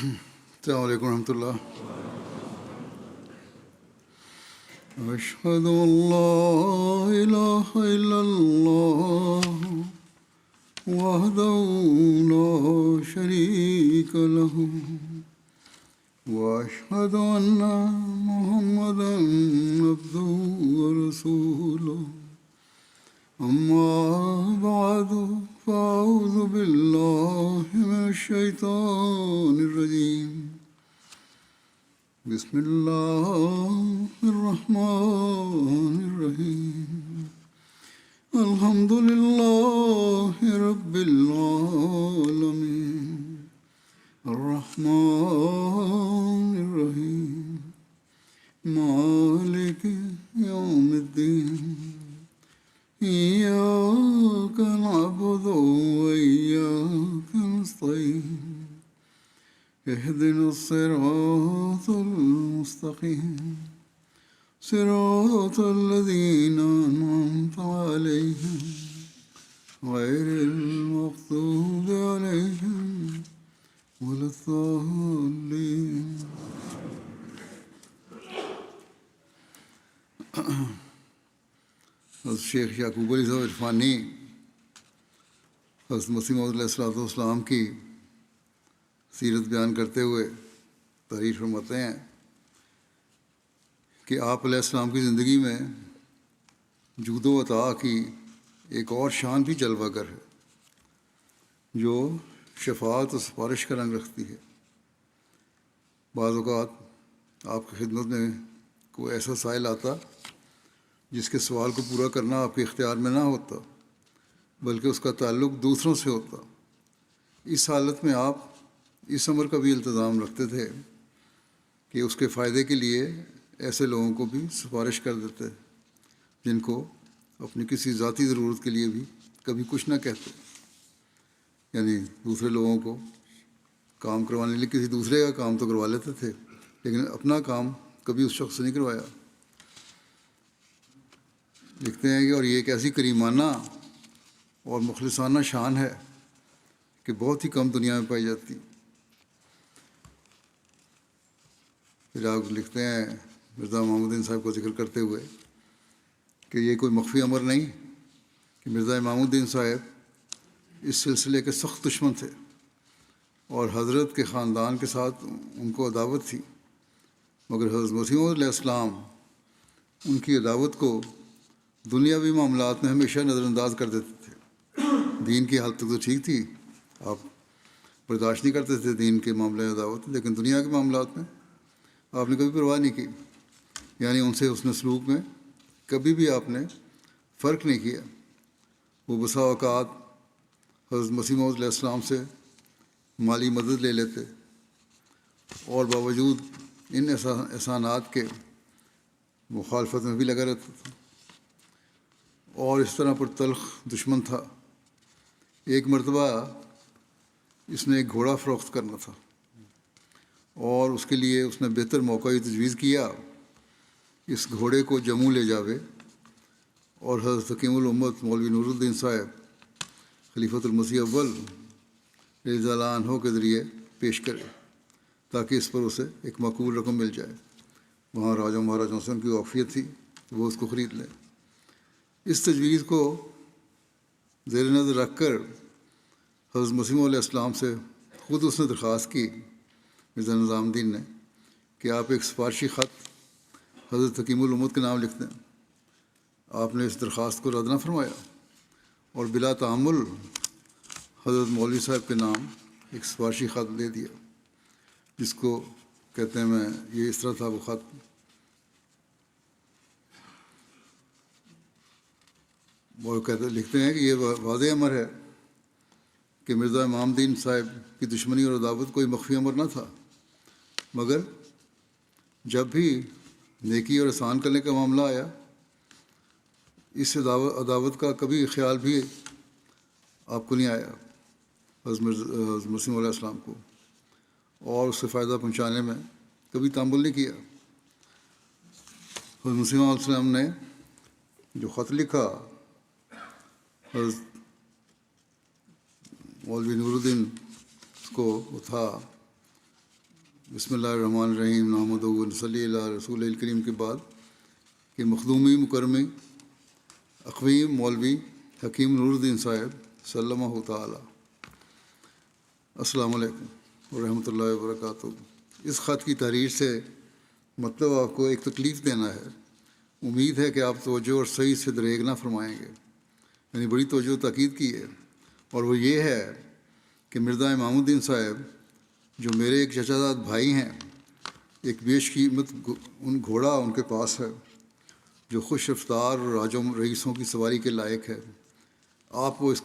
السلام علیکم ورحمۃ اللہ. اشہد ان لا الہ الا اللہ وحدہ لا شریک لہ واشہد ان محمدا عبدہ ورسولہ. اما بعد فاعوذ باللہ من الشیطان الرجیم. بسم اللہ الرحمن الرحیم. الحمد للہ رب العالمین الرحمن الرحیم مالک یوم الدین. إياك نعبد وإياك نستعين. اهدنا الصراط المستقيم صراط الذين أنعمت عليهم غير المغضوب عليهم ولا الضالين. حضرت شیخ یعقوب علی صاحب عرفانی حضرت مسیح موعود علیہ السلام کی سیرت بیان کرتے ہوئے تعریف فرماتے ہیں کہ آپ علیہ السلام کی زندگی میں جود و عطا کی ایک اور شان بھی جلوہ گر ہے جو شفاعت و سفارش کا رنگ رکھتی ہے. بعض اوقات آپ کی خدمت میں کوئی ایسا سائل آتا جس کے سوال کو پورا کرنا آپ کے اختیار میں نہ ہوتا بلکہ اس کا تعلق دوسروں سے ہوتا. اس حالت میں آپ اس امر کا بھی التزام رکھتے تھے کہ اس کے فائدے کے لیے ایسے لوگوں کو بھی سفارش کر دیتے جن کو اپنی کسی ذاتی ضرورت کے لیے بھی کبھی کچھ نہ کہتے. یعنی دوسرے لوگوں کو کام کروانے کے لیے کسی دوسرے کا کام تو کروا لیتے تھے لیکن اپنا کام کبھی اس شخص سے نہیں کروایا. لکھتے ہیں کہ اور یہ ایک ایسی کریمانہ اور مخلصانہ شان ہے کہ بہت ہی کم دنیا میں پائی جاتی. پھر آپ لکھتے ہیں مرزا محمود الدین صاحب کو ذکر کرتے ہوئے کہ یہ کوئی مخفی امر نہیں کہ مرزا محمود الدین صاحب اس سلسلے کے سخت دشمن تھے اور حضرت کے خاندان کے ساتھ ان کو عداوت تھی، مگر حضرت مسیح موعود علیہ السلام ان کی عداوت کو دنیاوی معاملات میں ہمیشہ نظر انداز کر دیتے تھے. دین کی حالت تو ٹھیک تھی، آپ برداشت نہیں کرتے تھے دین کے معاملے میں عداوت، لیکن دنیا کے معاملات میں آپ نے کبھی پرواہ نہیں کی. یعنی ان سے حسن سلوک میں کبھی بھی آپ نے فرق نہیں کیا. وہ بسا اوقات حضرت مسیح موعود علیہ السلام سے مالی مدد لے لیتے اور باوجود ان احسانات کے مخالفت میں بھی لگا رہتا تھا اور اس طرح پر تلخ دشمن تھا. ایک مرتبہ اس نے ایک گھوڑا فروخت کرنا تھا اور اس کے لیے اس نے بہتر موقع یہ تجویز کیا اس گھوڑے کو جموں لے جاوے اور حضرت حکیم الامت مولوی نور الدین صاحب خلیفۃ المسیح اول رضی اللہ عنہ کے ذریعے پیش کرے تاکہ اس پر اسے ایک معقول رقم مل جائے. وہاں راجوں مہاراجوں سے ان کی واقفیت تھی، وہ اس کو خرید لیں. اس تجویز کو زیر نظر رکھ کر حضرت مسیح موعود علیہ السلام سے خود اس نے درخواست کی مرزا نظام الدین نے کہ آپ ایک سفارشی خط حضرت حکیم الامت کے نام لکھ دیں. آپ نے اس درخواست کو رد نہ فرمایا اور بلا تعامل حضرت مولوی صاحب کے نام ایک سفارشی خط دے دیا جس کو کہتے ہیں میں یہ اس طرح تھا وہ خط. وہ لکھتے ہیں کہ یہ واضح امر ہے کہ مرزا امام الدین صاحب کی دشمنی اور عداوت کوئی مخفی امر نہ تھا، مگر جب بھی نیکی اور احسان کرنے کا معاملہ آیا اس عداوت کا کبھی خیال بھی آپ کو نہیں آیا حضرت مسیح علیہ السلام کو، اور اس سے فائدہ پہنچانے میں کبھی تامل نہیں کیا. حضرت مسیح علیہ السلام نے جو خط لکھا حضرت مولوی نور الدین کو وہ تھا بسم اللہ الرحمن الرحیم نحمدہ و نصلی علی رسول الکریم کے بعد کہ مخدومی مکرمی اقویم مولوی حکیم نور الدین صاحب سلمہ تعالی السلام علیکم ورحمۃ اللہ وبرکاتہ۔ اس خط کی تحریر سے مطلب آپ کو ایک تکلیف دینا ہے۔ امید ہے کہ آپ توجہ اور صحیح سے دریغ نہ فرمائیں گے، یعنی بڑی توجہ تاکید کی ہے، اور وہ یہ ہے کہ مرزا امام الدین صاحب جو میرے ایک چچا زاد بھائی ہیں، ایک بیش قیمت گھوڑا ان کے پاس ہے جو خوش رفتار اور راجم رئیسوں کی سواری کے لائق ہے۔ اب وہ اس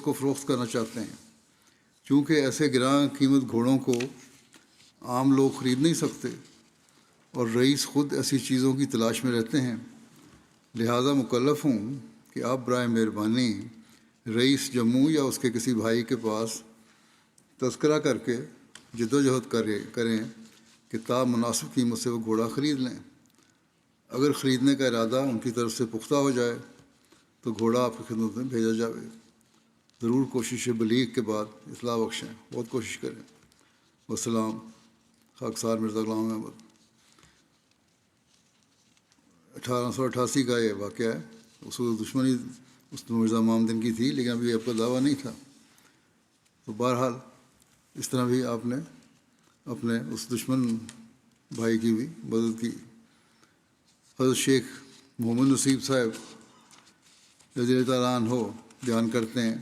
کو فروخت کرنا چاہتے ہیں، چونکہ ایسے گراں قیمت گھوڑوں کو عام لوگ خرید نہیں سکتے اور رئیس خود ایسی چیزوں کی تلاش میں رہتے ہیں، لہذا مکلف ہوں کہ آپ برائے مہربانی رئیس جموں یا اس کے کسی بھائی کے پاس تذکرہ کر کے جد و جہد کریں کہ تا مناسب قیمت سے وہ گھوڑا خرید لیں۔ اگر خریدنے کا ارادہ ان کی طرف سے پختہ ہو جائے تو گھوڑا آپ کی خدمت میں بھیجا جائے۔ ضرور کوشش بلیغ کے بعد اطلاع بخشیں، بہت کوشش کریں۔ والسلام، خاکسار مرزا غلام احمد۔ 1888 کا یہ واقعہ ہے۔ اس کو دشمنی اس مرزا امام الدین کی تھی، لیکن ابھی آپ کا دعویٰ نہیں تھا، تو بہرحال اس طرح بھی آپ نے اپنے اس دشمن بھائی کی بھی مدد کی۔ حضرت شیخ محمد نصیب صاحب رضی اللہ تعالیٰ عنہ بیان کرتے ہیں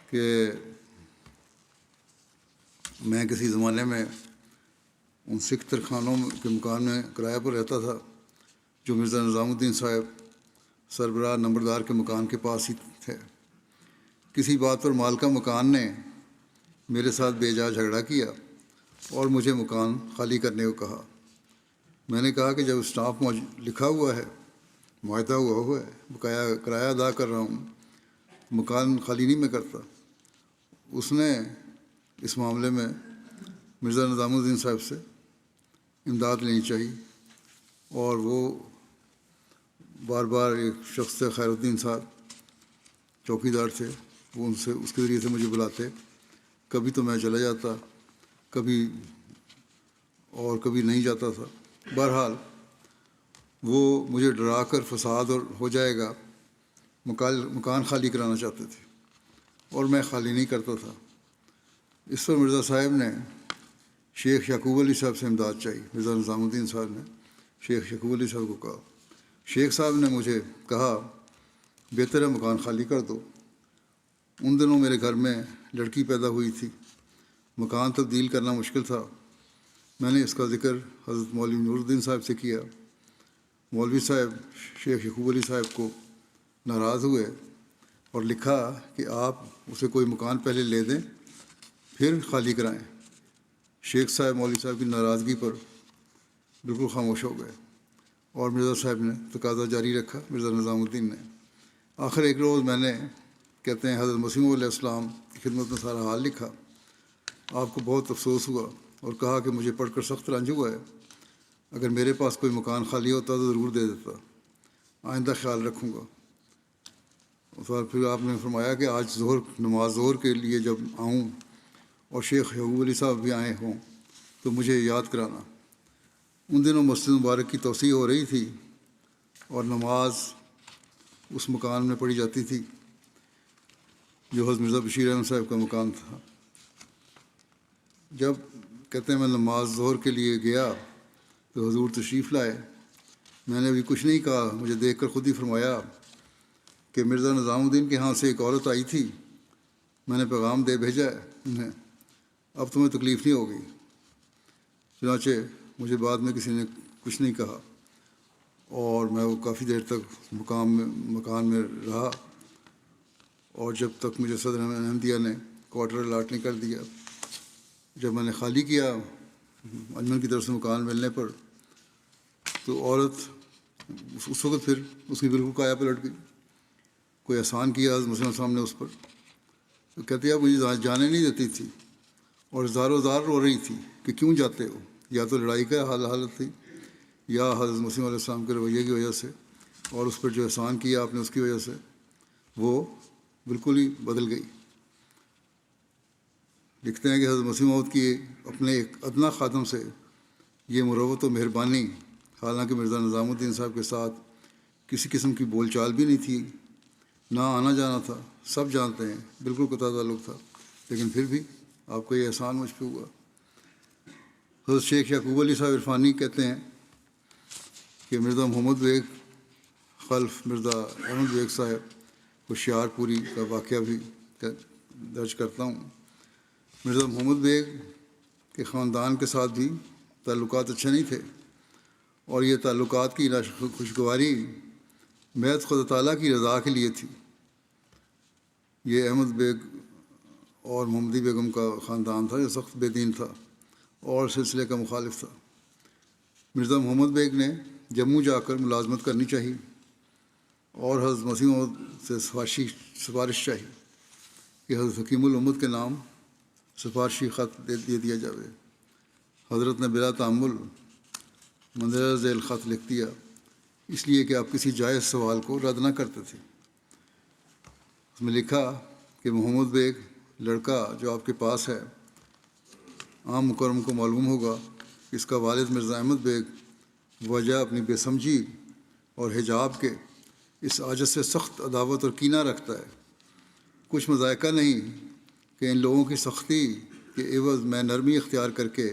کہ میں کسی زمانے میں ان سکھ ترخانوں کے مکان میں کرایہ پر رہتا تھا جو مرزا نظام الدین صاحب سربراہ نمبردار کے مکان کے پاس ہی تھے۔ کسی بات پر مالکہ مکان نے میرے ساتھ بے جا جھگڑا کیا اور مجھے مکان خالی کرنے کو کہا۔ میں نے کہا کہ جب اسٹامپ لکھا ہوا ہے، معاہدہ ہوا ہے، بقایا کرایہ ادا کر رہا ہوں، مکان خالی نہیں میں کرتا۔ اس نے اس معاملے میں مرزا نظام الدین صاحب سے امداد لینی چاہیے، اور وہ بار بار ایک شخص تھے خیر الدین صاحب، چوکیدار تھے، وہ ان سے اس کے ذریعے سے مجھے بلاتے، کبھی تو میں چلا جاتا، کبھی نہیں جاتا تھا۔ بہرحال وہ مجھے ڈرا کر فساد اور ہو جائے گا مکان خالی کرانا چاہتے تھے، اور میں خالی نہیں کرتا تھا۔ اس پر مرزا صاحب نے شیخ یعقوب علی صاحب سے امداد چاہی۔ مرزا نظام الدین صاحب نے شیخ یعقوب علی صاحب کو کہا۔ شیخ صاحب نے مجھے کہا بہتر ہے مکان خالی کر دو۔ ان دنوں میرے گھر میں لڑکی پیدا ہوئی تھی، مکان تبدیل کرنا مشکل تھا۔ میں نے اس کا ذکر حضرت مولوی نور الدین صاحب سے کیا۔ مولوی صاحب شیخ یعقوب علی صاحب کو ناراض ہوئے اور لکھا کہ آپ اسے کوئی مکان پہلے لے دیں پھر خالی کرائیں۔ شیخ صاحب مولوی صاحب کی ناراضگی پر بالکل خاموش ہو گئے، اور مرزا صاحب نے تقاضا جاری رکھا، مرزا نظام الدین نے۔ آخر ایک روز میں نے، کہتے ہیں، حضرت مسیح علیہ السلام کی خدمت میں سارا حال لکھا۔ آپ کو بہت افسوس ہوا اور کہا کہ مجھے پڑھ کر سخت رنج ہوا ہے، اگر میرے پاس کوئی مکان خالی ہوتا تو ضرور دے دیتا، آئندہ خیال رکھوں گا۔ اور پھر آپ نے فرمایا کہ آج نماز ظہر کے لیے جب آؤں اور شیخ یعقوب علی صاحب بھی آئے ہوں تو مجھے یاد کرانا۔ ان دنوں مسجد مبارک کی توسیع ہو رہی تھی اور نماز اس مکان میں پڑھی جاتی تھی جو حضرت مرزا بشیر احمد صاحب کا مکان تھا۔ جب، کہتے ہیں، میں نماز ظہر کے لیے گیا تو حضور تشریف لائے۔ میں نے ابھی کچھ نہیں کہا، مجھے دیکھ کر خود ہی فرمایا کہ مرزا نظام الدین کے ہاں سے ایک عورت آئی تھی، میں نے پیغام دے بھیجا ہے انہیں، اب تمہیں تکلیف نہیں ہوگی۔ چنانچہ مجھے بعد میں کسی نے کچھ نہیں کہا، اور میں وہ کافی دیر تک مکان میں رہا، اور جب تک مجھے صدر احمدیہ نے کوارٹر الاٹ نہیں کر دیا۔ جب میں نے خالی کیا انجمن کی طرف سے مکان ملنے پر، تو عورت اس وقت پھر اس کی بالکل کایا پلٹ گئی۔ کوئی احسان کیا حضرت مسلم صاحب نے اس پر، تو کہتے ہیں مجھے جانے نہیں دیتی تھی اور زاروں زار رو رہی تھی کہ کیوں جاتے ہو، یا تو لڑائی کا حالت تھی یا حضرت مسیح علیہ السلام کے رویے کی وجہ سے، اور اس پر جو احسان کیا آپ نے اس کی وجہ سے وہ بالکل ہی بدل گئی۔ لکھتے ہیں کہ حضرت مسیح موعود کی اپنے ایک ادنا خادم سے یہ مروت و مہربانی، حالانکہ مرزا نظام الدین صاحب کے ساتھ کسی قسم کی بول چال بھی نہیں تھی، نہ آنا جانا تھا، سب جانتے ہیں بالکل قطع تعلق تھا، لیکن پھر بھی آپ کو یہ احسان مجھ پہ ہوا۔ حضرت شیخ یعقوب علی صاحب عرفانی کہتے ہیں کہ مرزا محمد بیگ خلف مرزا احمد بیگ صاحب ہوشیار پوری کا واقعہ بھی درج کرتا ہوں۔ مرزا محمد بیگ کے خاندان کے ساتھ بھی تعلقات اچھے نہیں تھے، اور یہ تعلقات کی خوشگواری محض خدا تعالیٰ کی رضا کے لیے تھی۔ یہ احمد بیگ اور محمدی بیگم کا خاندان تھا جو سخت بے دین تھا اور سلسلے کا مخالف تھا۔ مرزا محمد بیگ نے جموں جا کر ملازمت کرنی چاہیے اور حضرت مسیح موعود سے سفارش چاہیے کہ حضرت حکیم الامت کے نام سفارشی خط دے دیا جائے۔ حضرت نے بلا تعمل مندرجہ ذیل خط لکھ دیا، اس لیے کہ آپ کسی جائز سوال کو رد نہ کرتے تھے۔ اس میں لکھا کہ محمد بیگ لڑکا جو آپ کے پاس ہے، عام مکرم کو معلوم ہوگا کہ اس کا والد مرزا احمد بیگ وجہ اپنی بے سمجھی اور حجاب کے اس عاجز سے سخت عداوت اور کینہ رکھتا ہے۔ کچھ مذائقہ نہیں کہ ان لوگوں کی سختی کے عوض میں نرمی اختیار کر کے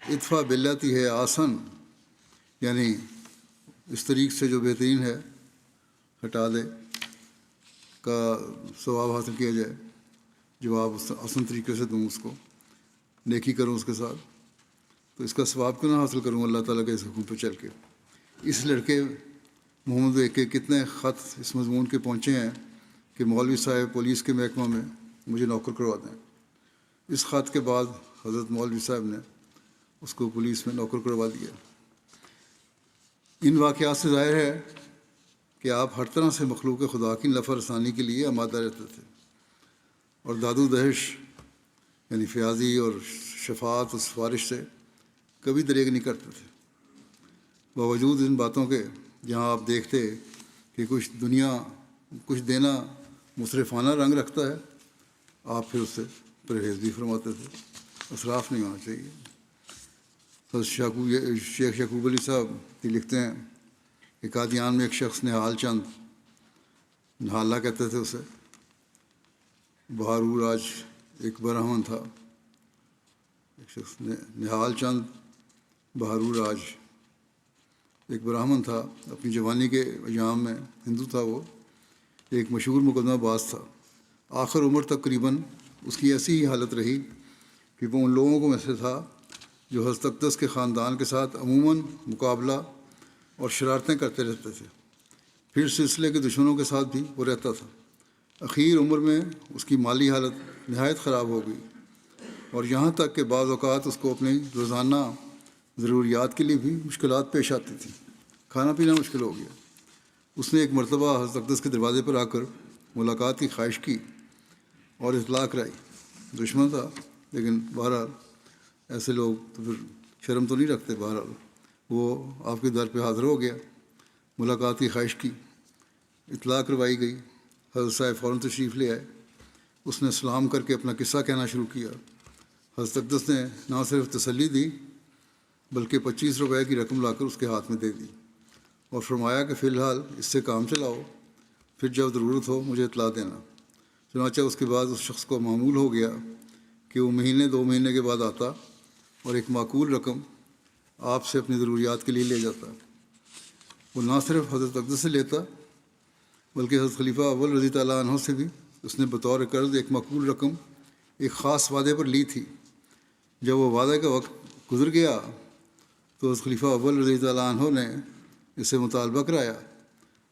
ادفع باللتی ہے آسن، یعنی اس طریق سے جو بہترین ہے ہٹا دے کا ثواب حاصل کیا جائے، جواب آسن طریقے سے دوں، اس کو نیکی کروں اس کے ساتھ، تو اس کا ثواب کیوں نہ حاصل کروں اللہ تعالیٰ کے اس حکم پہ چل کے۔ اس لڑکے محمد بیگ کے کتنے خط اس مضمون کے پہنچے ہیں کہ مولوی صاحب پولیس کے محکمہ میں مجھے نوکر کروا دیں۔ اس خط کے بعد حضرت مولوی صاحب نے اس کو پولیس میں نوکر کروا دیا۔ ان واقعات سے ظاہر ہے کہ آپ ہر طرح سے مخلوق خدا کی نفع رسانی کے لیے آمادہ رہتے تھے، اور داد و دہش یعنی فیاضی اور شفاعت و سفارش سے کبھی دریغ نہیں کرتے تھے۔ باوجود ان باتوں کے جہاں آپ دیکھتے کہ کچھ دینا مصرفانہ رنگ رکھتا ہے، آپ پھر اس سے پرہیز بھی فرماتے تھے، اسراف نہیں ہونا چاہیے۔ شیخ یعقوب علی صاحب یہ لکھتے ہیں کہ قادیان میں ایک شخص نہال چند، نہالہ کہتے تھے اسے، بہارو راج ایک برہمن تھا، ایک شخص نہال چند بہارو راج ایک برہمن تھا، اپنی جوانی کے ایام میں ہندو تھا، وہ ایک مشہور مقدمہ باز تھا۔ آخر عمر تقریباً اس کی ایسی ہی حالت رہی کہ وہ ان لوگوں کو میں سے تھا جو حضرت اقدس کے خاندان کے ساتھ عموماً مقابلہ اور شرارتیں کرتے رہتے تھے، پھر سلسلے کے دشمنوں کے ساتھ بھی وہ رہتا تھا۔ اخیر عمر میں اس کی مالی حالت نہایت خراب ہو گئی، اور یہاں تک کہ بعض اوقات اس کو اپنی روزانہ ضروریات کے لیے بھی مشکلات پیش آتی تھیں، کھانا پینا مشکل ہو گیا۔ اس نے ایک مرتبہ حضرت اقدس کے دروازے پر آ کر ملاقات کی خواہش کی اور اطلاع کرائی۔ دشمن تھا، لیکن بہرحال ایسے لوگ تو پھر شرم تو نہیں رکھتے، بہرحال وہ آپ کے در پہ حاضر ہو گیا، ملاقات کی خواہش کی، اطلاع کروائی گئی۔ حضرت صاحب فوراً تشریف لے آئے، اس نے سلام کر کے اپنا قصہ کہنا شروع کیا۔ حضرت اقدس نے نہ صرف تسلی دی بلکہ 25 روپے کی رقم لا کر اس کے ہاتھ میں دے دی اور فرمایا کہ فی الحال اس سے کام چلاؤ، پھر جب ضرورت ہو مجھے اطلاع دینا۔ چنانچہ اس کے بعد اس شخص کو معمول ہو گیا کہ وہ مہینے 2 مہینے کے بعد آتا اور ایک معقول رقم آپ سے اپنی ضروریات کے لیے لے جاتا۔ وہ نہ صرف حضرت اقدس سے لیتا بلکہ حضرت خلیفہ اول رضی اللہ عنہ سے بھی اس نے بطور قرض ایک معقول رقم ایک خاص وعدے پر لی تھی۔ جب وہ وعدے کا وقت گزر گیا تو حضرت خلیفہ اول رضی اللہ عنہ نے اس سے مطالبہ کرایا،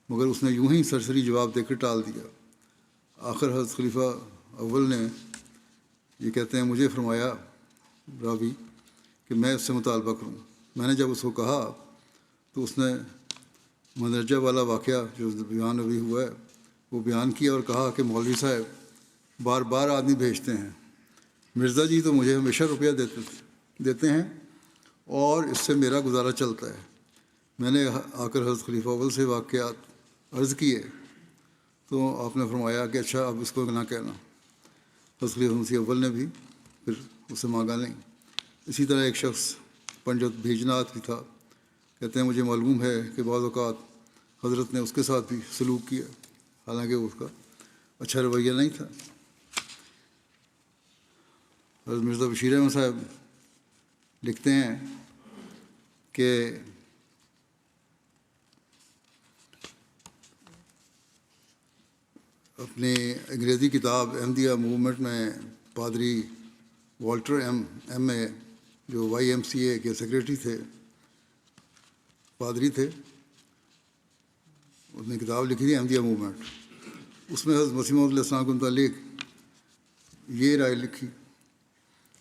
مگر اس نے یوں ہی سرسری جواب دے کر ٹال دیا۔ آخر حضرت خلیفہ اول نے یہ کہتے ہیں مجھے فرمایا راوی کہ میں اس سے مطالبہ کروں۔ میں نے جب اس کو کہا تو اس نے مندرجہ والا واقعہ جو بیان ابھی ہوا ہے وہ بیان کیا اور کہا کہ مولوی صاحب بار بار آدمی بھیجتے ہیں، مرزا جی تو مجھے ہمیشہ روپیہ دیتے ہیں اور اس سے میرا گزارا چلتا ہے۔ میں نے آ کر حضرت خلیفہ اول سے واقعات عرض کیے تو آپ نے فرمایا کہ اچھا اب اس کو نہ کہنا۔ حضرت خلیفہ مسیح اول نے بھی پھر اسے مانگا نہیں۔ اسی طرح ایک شخص پنڈت بھیجناتھ بھی تھا، کہتے ہیں مجھے معلوم ہے کہ بعض اوقات حضرت نے اس کے ساتھ بھی سلوک کیا، حالانکہ اس کا اچھا رویہ نہیں تھا۔ حضرت مرزا بشیر احمد صاحب لکھتے ہیں کہ اپنی انگریزی کتاب احمدیہ موومنٹ میں پادری والٹر ایم اے، جو YMCA کے سیکریٹری تھے، پادری تھے، اس نے کتاب لکھی تھی احمدیہ موومنٹ۔ اس میں حضرت مسیح موعود علیہ السلام کے متعلق یہ رائے لکھی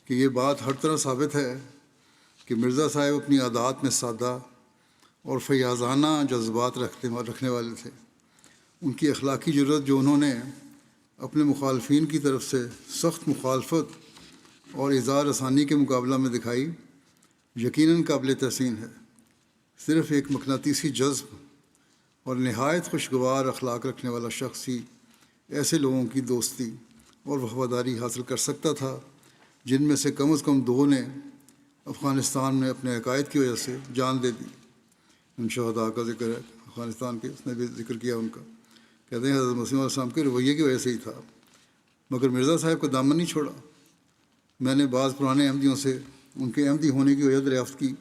کہ یہ بات ہر طرح ثابت ہے کہ مرزا صاحب اپنی عادات میں سادہ اور فیاضانہ جذبات رکھنے والے تھے۔ ان کی اخلاقی جرات جو انہوں نے اپنے مخالفین کی طرف سے سخت مخالفت اور اظہار رسانی کے مقابلہ میں دکھائی، یقیناً قابل تحسین ہے۔ صرف ایک مقناطیسی جذب اور نہایت خوشگوار اخلاق رکھنے والا شخص ہی ایسے لوگوں کی دوستی اور وفاداری حاصل کر سکتا تھا جن میں سے کم از کم 2 نے افغانستان میں اپنے عقائد کی وجہ سے جان دے دی۔ ان شہداء کا ذکر ہے افغانستان کے، اس نے بھی ذکر کیا ان کا۔ کہتے ہیں حضرت مسیح علیہ السلام کے رویے کی وجہ سے ہی تھا، مگر مرزا صاحب کا دامن نہیں چھوڑا۔ میں نے بعض پرانے احمدیوں سے ان کے احمدی ہونے کی وجہ دریافت کی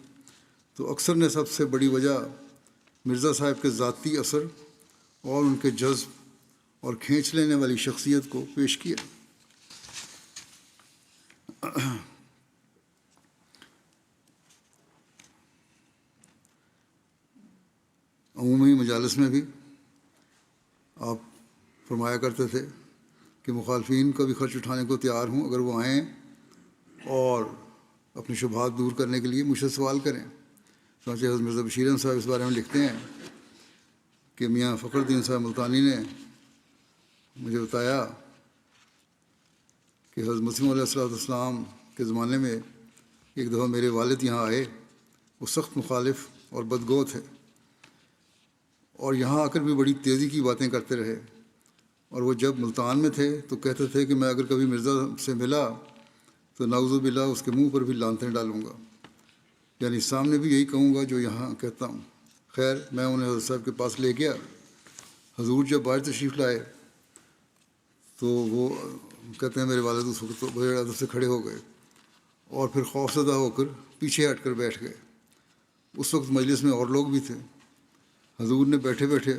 تو اکثر نے سب سے بڑی وجہ مرزا صاحب کے ذاتی اثر اور ان کے جذب اور کھینچ لینے والی شخصیت کو پیش کیا۔ عمومی مجالس میں بھی آپ فرمایا کرتے تھے کہ مخالفین کا بھی خرچ اٹھانے کو تیار ہوں اگر وہ آئیں اور اپنے شبہات دور کرنے کے لیے مجھ سے سوال کریں۔ چنانچہ حضرت مرزا بشیر احمد صاحب اس بارے میں لکھتے ہیں کہ میاں فخر الدین صاحب ملتانی نے مجھے بتایا کہ حضرت مسیح علیہ السلام کے زمانے میں ایک دفعہ میرے والد یہاں آئے، وہ سخت مخالف اور بدگو تھے، اور یہاں آ کر بھی بڑی تیزی کی باتیں کرتے رہے، اور وہ جب ملتان میں تھے تو کہتے تھے کہ میں اگر کبھی مرزا سے ملا تو نعوذ باللہ اس کے منہ پر بھی لعنتیں ڈالوں گا، یعنی سامنے بھی یہی کہوں گا جو یہاں کہتا ہوں۔ خیر میں انہیں حضرت صاحب کے پاس لے گیا۔ حضور جب باہر تشریف لائے تو وہ کہتے ہیں میرے والد اس وقت بڑے ادب سے کھڑے ہو گئے اور پھر خوفزدہ ہو کر پیچھے ہٹ کر بیٹھ گئے۔ اس وقت مجلس میں اور لوگ بھی تھے۔ حضور نے بیٹھے بیٹھے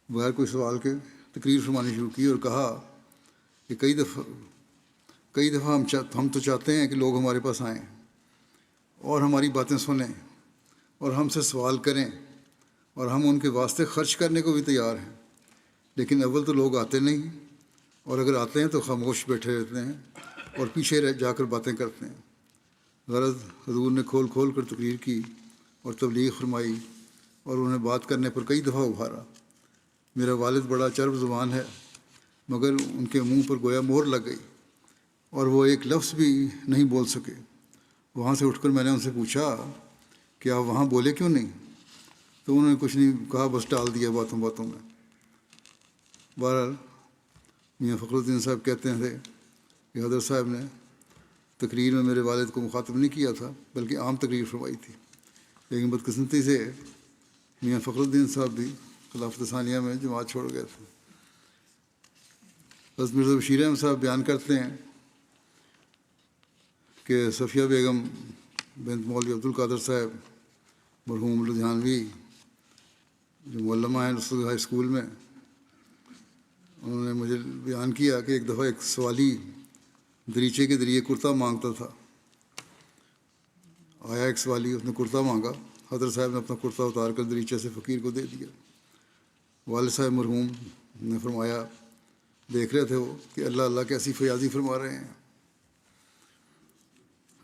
بغیر کوئی سوال کے تقریر فرمانی شروع کی اور کہا کہ کئی دفعہ ہم تو چاہتے ہیں کہ لوگ ہمارے پاس آئیں اور ہماری باتیں سنیں اور ہم سے سوال کریں، اور ہم ان کے واسطے خرچ کرنے کو بھی تیار ہیں، لیکن اول تو لوگ آتے نہیں، اور اگر آتے ہیں تو خاموش بیٹھے رہتے ہیں اور پیچھے جا کر باتیں کرتے ہیں۔ غرض حضور نے کھول کھول کر تقریر کی اور تبلیغ فرمائی اور انہیں بات کرنے پر کئی دفعہ ابھارا۔ میرا والد بڑا چرب زبان ہے، مگر ان کے منہ پر گویا مہر لگ گئی اور وہ ایک لفظ بھی نہیں بول سکے۔ وہاں سے اٹھ کر میں نے ان سے پوچھا کہ آپ وہاں بولے کیوں نہیں؟ تو انہوں نے کچھ نہیں کہا، بس ٹال دیا باتوں میں۔ بہرحال میاں فخر الدین صاحب کہتے تھے کہ حضرت صاحب نے تقریر میں میرے والد کو مخاطب نہیں کیا تھا بلکہ عام تقریر فرمائی تھی، لیکن بدقسمتی سے میاں فخر الدین صاحب بھی خلافت ثانیہ میں جماعت چھوڑ گئے تھے۔ حضرت مرزا بشیر احمد صاحب بیان کرتے ہیں کہ صفیہ بیگم بنت مولوی عبد القادر صاحب مرحوم لدھیانوی جو معلمہ ہیں رسول ہائی اسکول میں، انہوں نے مجھے بیان کیا کہ ایک دفعہ ایک سوالی دریچے کے ذریعے کرتا مانگتا تھا۔ آیا ایک سوالی، اس نے کرتا مانگا، حضرت صاحب نے اپنا کرتا اتار کر دریچے سے فقیر کو دے دیا۔ والد صاحب مرحوم نے فرمایا، دیکھ رہے تھے وہ کہ اللہ اللہ کیسی فیاضی فرما رہے ہیں۔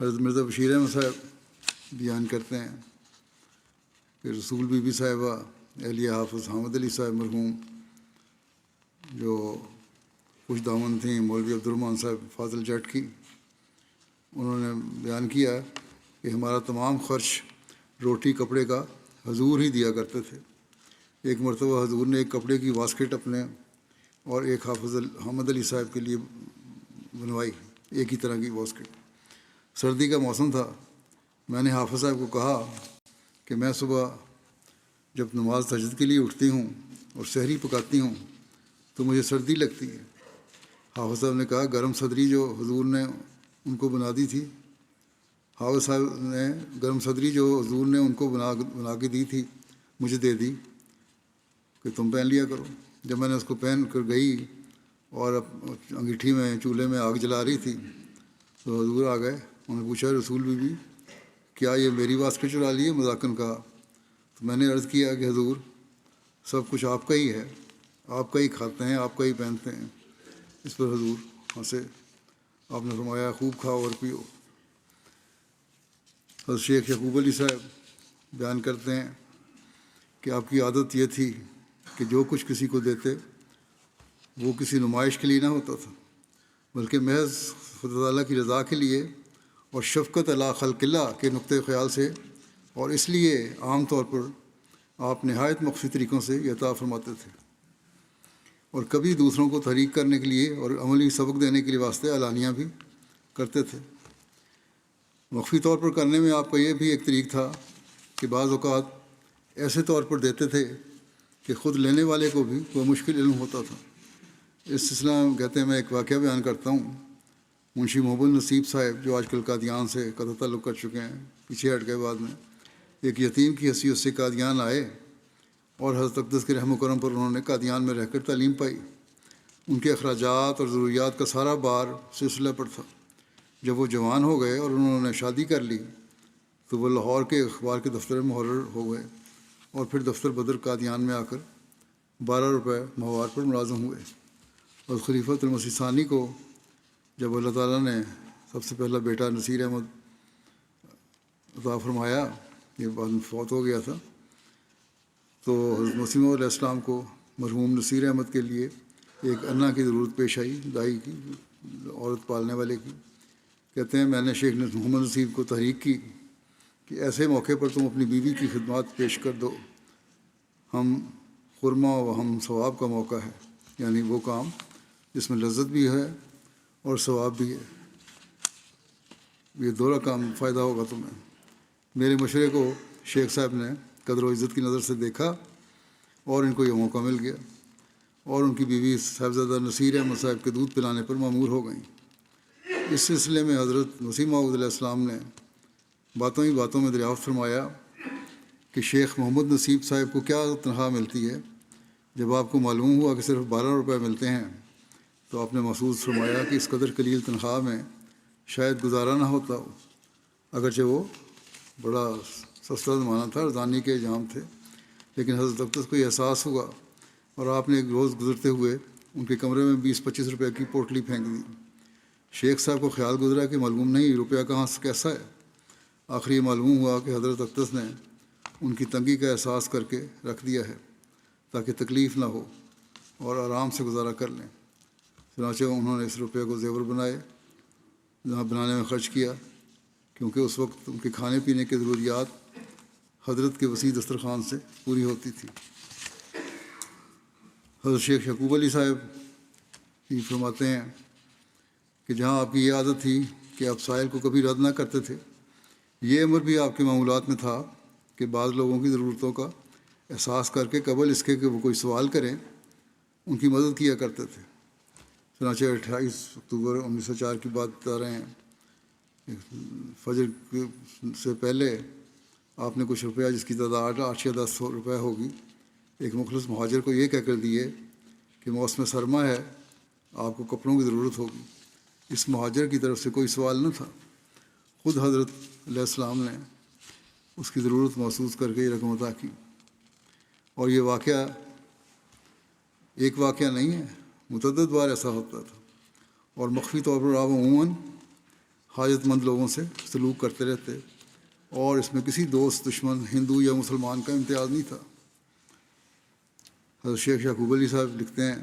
حضرت مرزا بشیر احمد صاحب بیان کرتے ہیں کہ رسول بی بی صاحبہ اہلیہ حافظ حامد علی صاحب مرحوم جو خوش دامن تھیں مولوی عبدالرحمٰن صاحب فاضل جٹ کی، انہوں نے بیان کیا کہ ہمارا تمام خرچ روٹی کپڑے کا حضور ہی دیا کرتے تھے۔ ایک مرتبہ حضور نے ایک کپڑے کی واسکٹ اپنے اور ایک حافظ حامد علی صاحب کے لیے بنوائی ایک ہی طرح کی واسکٹ۔ سردی کا موسم تھا، میں نے حافظ صاحب کو کہا کہ میں صبح جب نماز تہجد کے لیے اٹھتی ہوں اور سحری پکاتی ہوں تو مجھے سردی لگتی ہے۔ حافظ صاحب نے کہا گرم صدری جو حضور نے ان کو بنا دی تھی، حافظ صاحب نے گرم صدری جو حضور نے ان کو بنا کے دی تھی مجھے دے دی کہ تم پہن لیا کرو۔ جب میں نے اس کو پہن کر گئی اور انگیٹھی میں چولہے میں آگ جلا رہی تھی تو حضور آ گئے، انہوں نے پوچھا رسول بی بی کیا یہ میری واسکٹ چرا لی ہے؟ مذاقن کہا۔ تو میں نے عرض کیا کہ حضور سب کچھ آپ کا ہی ہے، آپ کا ہی کھاتے ہیں، آپ کا ہی پہنتے ہیں۔ اس پر حضور ہنسے، آپ نے فرمایا خوب کھاؤ اور پیو۔ حضرت شیخ یعقوب علی صاحب بیان کرتے ہیں کہ آپ کی عادت یہ تھی کہ جو کچھ کسی کو دیتے وہ کسی نمائش کے لیے نہ ہوتا تھا، بلکہ محض خدا تعالیٰ کی رضا کے لیے اور شفقت علی خلق اللہ کے نقطۂ خیال سے، اور اس لیے عام طور پر آپ نہایت مخفی طریقوں سے یہ عطا فرماتے تھے، اور کبھی دوسروں کو تحریک کرنے کے لیے اور عملی سبق دینے کے لیے واسطے اعلانیہ بھی کرتے تھے۔ مخفی طور پر کرنے میں آپ کا یہ بھی ایک طریق تھا کہ بعض اوقات ایسے طور پر دیتے تھے کہ خود لینے والے کو بھی وہ مشکل علم ہوتا تھا۔ اس سلسلہ میں کہتے ہیں میں ایک واقعہ بیان کرتا ہوں۔ منشی محمد نصیب صاحب جو آج کل قادیان سے قطع تعلق کر چکے ہیں، پیچھے ہٹ گئے بعد میں، ایک یتیم کی حیثیت سے قادیان آئے اور حضرت اقدس کے رحم و کرم پر انہوں نے قادیان میں رہ کر تعلیم پائی۔ ان کے اخراجات اور ضروریات کا سارا بار سلسلہ پر تھا۔ جب وہ جوان ہو گئے اور انہوں نے شادی کر لی تو وہ لاہور کے اخبار کے دفتر میں محرر ہو گئے اور پھر دفتر بدر قادیان میں آ کر 12 روپے ماہوار پر ملازم ہوئے۔ اور خلیفۃ المسیح ثانی کو جب اللہ تعالیٰ نے سب سے پہلا بیٹا نصیر احمد عطا فرمایا، یہ بعد میں فوت ہو گیا تھا، تو حضرت مسیح موعود علیہ السلام کو مرحوم نصیر احمد کے لیے ایک انا کی ضرورت پیش آئی، دائی کی، عورت پالنے والے کی۔ کہتے ہیں میں نے شیخ محمد نصیب کو تحریک کی کہ ایسے موقع پر تم اپنی بیوی کی خدمات پیش کر دو، ہم خرما و ہم ثواب کا موقع ہے، یعنی وہ کام جس میں لذت بھی ہے اور ثواب بھی ہے، یہ دونوں کام فائدہ ہوگا تمہیں۔ میرے مشورے کو شیخ صاحب نے قدر و عزت کی نظر سے دیکھا اور ان کو یہ موقع مل گیا، اور ان کی بیوی صاحبزادہ نصیر احمد صاحب کے دودھ پلانے پر مامور ہو گئیں۔ اس سلسلے میں حضرت مسیح موعود علیہ السلام نے باتوں ہی باتوں میں دریافت فرمایا کہ شیخ محمد نصیب صاحب کو کیا تنخواہ ملتی ہے؟ جب آپ کو معلوم ہوا کہ صرف 12 روپے ملتے ہیں تو آپ نے محسوس فرمایا کہ اس قدر قلیل تنخواہ میں شاید گزارا نہ ہوتا ہو، اگرچہ وہ بڑا سستا زمانہ تھا، ارزانی کے ایام تھے، لیکن حضرت اقدس کو یہ احساس ہوا اور آپ نے ایک روز گزرتے ہوئے ان کے کمرے میں 20-25 روپے کی پوٹلی پھینک دی۔ شیخ صاحب کو خیال گزرا کہ معلوم نہیں روپیہ کہاں سے کیسا ہے۔ آخر یہ معلوم ہوا کہ حضرت اقدس نے ان کی تنگی کا احساس کر کے رکھ دیا ہے تاکہ تکلیف نہ ہو اور آرام سے گزارا کر لیں۔ چنانچہ انہوں نے اس روپے کو زیور بنانے میں خرچ کیا، کیونکہ اس وقت ان کے کھانے پینے کی ضروریات حضرت کے وسیع دسترخوان سے پوری ہوتی تھی۔ حضرت شیخ یعقوب علی صاحب یہ فرماتے ہیں کہ جہاں آپ کی یہ عادت تھی کہ آپ سائل کو کبھی رد نہ کرتے تھے، یہ امر بھی آپ کے معمولات میں تھا کہ بعض لوگوں کی ضرورتوں کا احساس کر کے قبل اس کے کہ وہ کوئی سوال کریں ان کی مدد کیا کرتے تھے۔ چنانچہ 28 اکتوبر 1904 کی بات بتا رہے ہیں، فجر سے پہلے آپ نے کچھ روپیہ جس کی تعداد 8 یا 10 روپے ہوگی ایک مخلص مہاجر کو یہ کہہ کر دیے کہ موسم سرما ہے، آپ کو کپڑوں کی ضرورت ہوگی۔ اس مہاجر کی طرف سے کوئی سوال نہ تھا، خود حضرت علیہ السلام نے اس کی ضرورت محسوس کر کے یہ رقم عطا کی۔ اور یہ واقعہ ایک واقعہ نہیں ہے، متعدد بار ایسا ہوتا تھا، اور مخفی طور پر آپ عموماً حاجت مند لوگوں سے سلوک کرتے رہتے، اور اس میں کسی دوست دشمن ہندو یا مسلمان کا امتیاز نہیں تھا۔ حضرت شیخ یعقوب علی صاحب لکھتے ہیں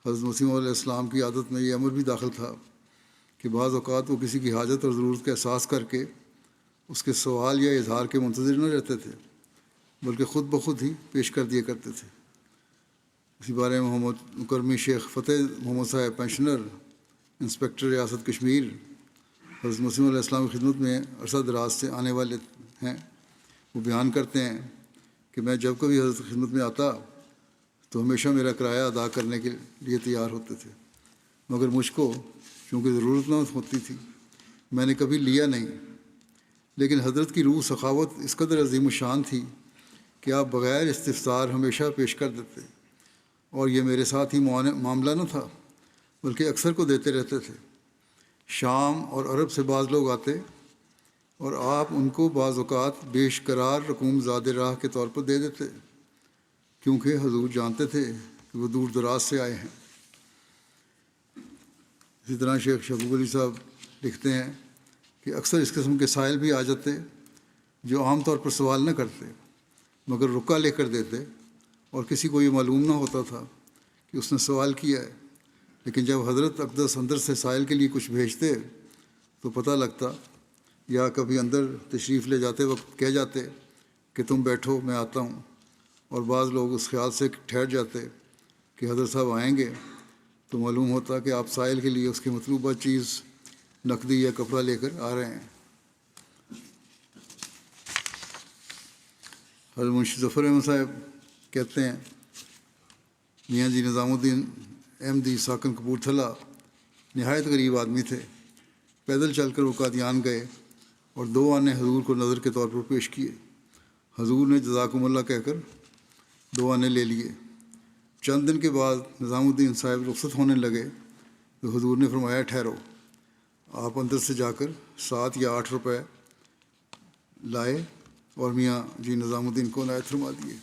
حضرت مسیح موعود علیہ السلام کی عادت میں یہ امر بھی داخل تھا کہ بعض اوقات وہ کسی کی حاجت اور ضرورت کا احساس کر کے اس کے سوال یا اظہار کے منتظر نہ رہتے تھے، بلکہ خود بخود ہی پیش کر دیا کرتے تھے۔ اسی بارے میں محمد مکرمی شیخ فتح محمد صاحب پینشنر انسپکٹر ریاست کشمیر حضرت مسیم علیہ السلام کی خدمت میں عرصہ دراز سے آنے والے ہیں، وہ بیان کرتے ہیں کہ میں جب کبھی حضرت کی خدمت میں آتا تو ہمیشہ میرا کرایہ ادا کرنے کے لیے تیار ہوتے تھے، مگر مجھ کو چونکہ ضرورت نہ ہوتی تھی میں نے کبھی لیا نہیں، لیکن حضرت کی روح سخاوت اس قدر عظیم الشان تھی کہ آپ بغیر استفسار ہمیشہ پیش کر دیتے، اور یہ میرے ساتھ ہی معاملہ نہ تھا بلکہ اکثر کو دیتے رہتے تھے۔ شام اور عرب سے بعض لوگ آتے اور آپ ان کو بعض اوقات بیش قرار رقوم زاد راہ کے طور پر دے دیتے، کیونکہ حضور جانتے تھے کہ وہ دور دراز سے آئے ہیں۔ اسی طرح شیخ شفیق علی صاحب لکھتے ہیں کہ اکثر اس قسم کے سائل بھی آ جاتے جو عام طور پر سوال نہ کرتے مگر رکا لے کر دیتے، اور کسی کو یہ معلوم نہ ہوتا تھا کہ اس نے سوال کیا ہے، لیکن جب حضرت اقدس اندر سے سائل کے لیے کچھ بھیجتے تو پتہ لگتا، یا کبھی اندر تشریف لے جاتے وقت کہہ جاتے کہ تم بیٹھو میں آتا ہوں، اور بعض لوگ اس خیال سے ٹھہر جاتے کہ حضرت صاحب آئیں گے، تو معلوم ہوتا کہ آپ سائل کے لیے اس کی مطلوبہ چیز نقدی یا کپڑا لے کر آ رہے ہیں۔ حضرت منشی ظفر احمد صاحب کہتے ہیں میاں جی نظام الدین احمدی ساکن کپورتھلا نہایت غریب آدمی تھے، پیدل چل کر وہ قادیان گئے اور 2 آنے حضور کو نظر کے طور پر پیش کیے، حضور نے جزاکم اللہ کہہ کر 2 آنے لے لیے۔ چند دن کے بعد نظام الدین صاحب رخصت ہونے لگے تو حضور نے فرمایا ٹھہرو، آپ اندر سے جا کر 7 یا 8 روپے لائے اور میاں جی نظام الدین کو عنایت فرما دیے۔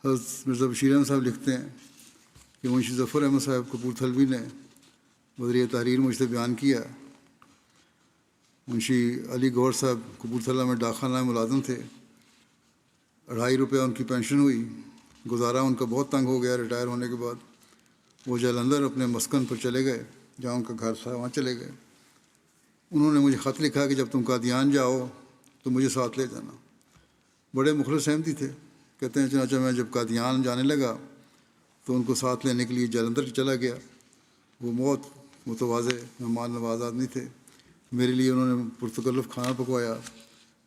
حضرت مرزا بشیر احمد صاحب لکھتے ہیں کہ منشی ظفر احمد صاحب کپورتھلوی نے بدریہ تحریر مجھ سے بیان کیا، منشی علی گور صاحب کپورتھلا میں ڈاک خانہ ملازم تھے، 2.5 روپے ان کی پینشن ہوئی، گزارا ان کا بہت تنگ ہو گیا، ریٹائر ہونے کے بعد وہ جلندھر اپنے مسکن پر چلے گئے، جہاں ان کا گھر تھا وہاں چلے گئے۔ انہوں نے مجھے خط لکھا کہ جب تم قادیان جاؤ تو مجھے ساتھ لے جانا، بڑے مخلص احمدی تھے۔ کہتے ہیں چنانچہ میں جب قادیان جانے لگا تو ان کو ساتھ لینے کے لیے جلندھر چلا گیا، وہ بہت متواضع مہمان نواز آدمی تھے، میرے لیے انہوں نے پرتکلف کھانا پکوایا،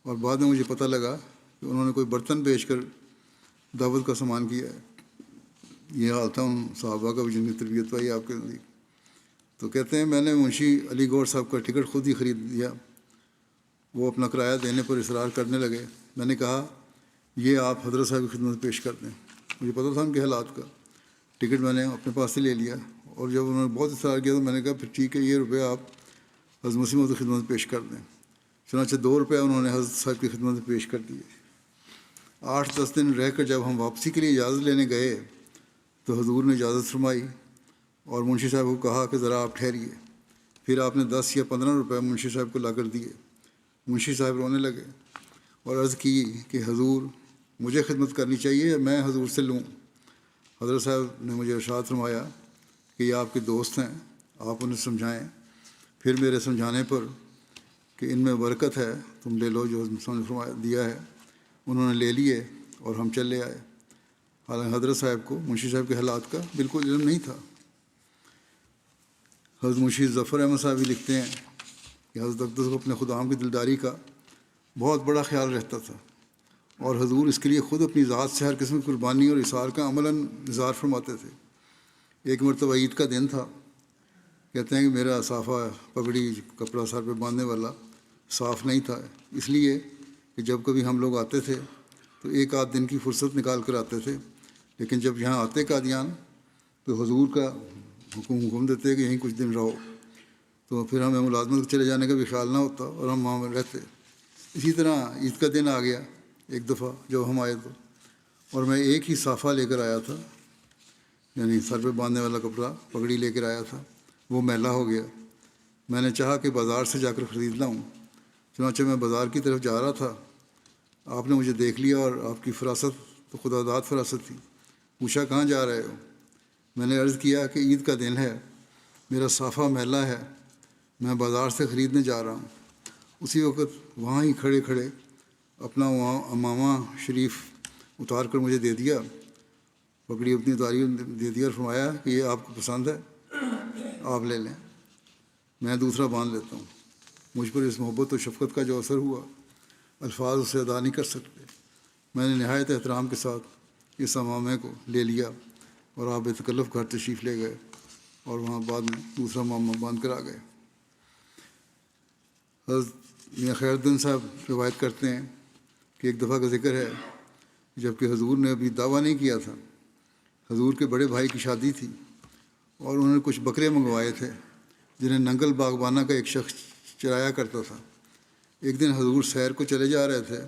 اور بعد میں مجھے پتہ لگا کہ انہوں نے کوئی برتن بیچ کر دعوت کا سامان کیا ہے۔ یہ حال تھا ان صحابہ کا بھی جن کی تربیت پائی آپ کے نزدیک۔ تو کہتے ہیں میں نے منشی علی گور صاحب کا ٹکٹ خود ہی خرید لیا، وہ اپنا کرایہ دینے پر اصرار کرنے لگے، میں نے کہا یہ آپ حضرت صاحب کی خدمت پیش کر دیں، مجھے پتہ تھا ان کے حالات کا، ٹکٹ میں نے اپنے پاس سے لے لیا، اور جب انہوں نے بہت اصرار کیا تو میں نے کہا پھر ٹھیک ہے یہ روپے آپ حضرت مسیح کی خدمت پیش کر دیں۔ چنانچہ 2 روپے انہوں نے حضرت صاحب کی خدمت میں پیش کر دیے۔ 8-10 دن رہ کر جب ہم واپسی کے لیے اجازت لینے گئے تو حضور نے اجازت فرمائی اور منشی صاحب کو کہا کہ ذرا آپ ٹھہریے، پھر آپ نے 10 یا 15 روپے منشی صاحب کو لا کر دیے۔ منشی صاحب رونے لگے اور عرض کی کہ حضور مجھے خدمت کرنی چاہیے یا میں حضور سے لوں؟ حضرت صاحب نے مجھے ارشاد فرمایا کہ یہ آپ کے دوست ہیں، آپ انہیں سمجھائیں۔ پھر میرے سمجھانے پر کہ ان میں برکت ہے، تم لے لو جو حضرت نے فرمایا دیا ہے، انہوں نے لے لیے اور ہم چلے آئے۔ حالانکہ حضرت صاحب کو منشی صاحب کے حالات کا بالکل علم نہیں تھا۔ حضرت منشی ظفر احمد صاحب بھی لکھتے ہیں کہ حضرت اقدس کو اپنے خدام کی دلداری کا بہت بڑا خیال رہتا تھا، اور حضور اس کے لیے خود اپنی ذات سے ہر قسم کی قربانی اور اثار کا عملاً اظہار فرماتے تھے۔ ایک مرتبہ عید کا دن تھا، کہتے ہیں کہ میرا صافہ پگڑی کپڑا سر پہ باندھنے والا صاف نہیں تھا، اس لیے کہ جب کبھی ہم لوگ آتے تھے تو 1 آدھ دن کی فرصت نکال کر آتے تھے، لیکن جب یہاں آتے قادیان تو حضور کا حکم دیتے کہ یہیں کچھ دن رہو، تو پھر ہمیں ملازمت چلے جانے کا بھی خیال نہ ہوتا اور ہم وہاں رہتے۔ اسی طرح عید کا دن آ گیا ایک دفعہ جب ہم آئے تو، اور میں ایک ہی صافہ لے کر آیا تھا، یعنی سر پہ باندھنے والا کپڑا پگڑی لے کر آیا تھا، وہ میلا ہو گیا۔ میں نے چاہا کہ بازار سے جا کر خرید لاؤں، چنانچہ میں بازار کی طرف جا رہا تھا، آپ نے مجھے دیکھ لیا، اور آپ کی فراست تو خدا داد فراست تھی، پوچھا کہاں جا رہے ہو؟ میں نے عرض کیا کہ عید کا دن ہے، میرا صافہ میلا ہے، میں بازار سے خریدنے جا رہا ہوں۔ اسی وقت وہاں ہی کھڑے کھڑے اپنا امامہ شریف اتار کر مجھے دے دیا، پگڑی اپنی اتاری دے دیا اور فرمایا کہ یہ آپ کو پسند ہے؟ آپ لے لیں، میں دوسرا باندھ لیتا ہوں۔ مجھ پر اس محبت و شفقت کا جو اثر ہوا الفاظ اسے ادا نہیں کر سکتے۔ میں نے نہایت احترام کے ساتھ اس امامے کو لے لیا اور آپ بے تکلف گھر تشریف لے گئے اور وہاں بعد میں دوسرا معامہ باندھ کر آ گئے۔ حضرت میاں خیر الدین صاحب روایت کرتے ہیں کہ ایک دفعہ کا ذکر ہے جب کہ حضور نے ابھی دعویٰ نہیں کیا تھا، حضور کے بڑے بھائی کی شادی تھی اور انہوں نے کچھ بکرے منگوائے تھے جنہیں ننگل باغبانہ کا ایک شخص چرایا کرتا تھا۔ ایک دن حضور سیر کو چلے جا رہے تھے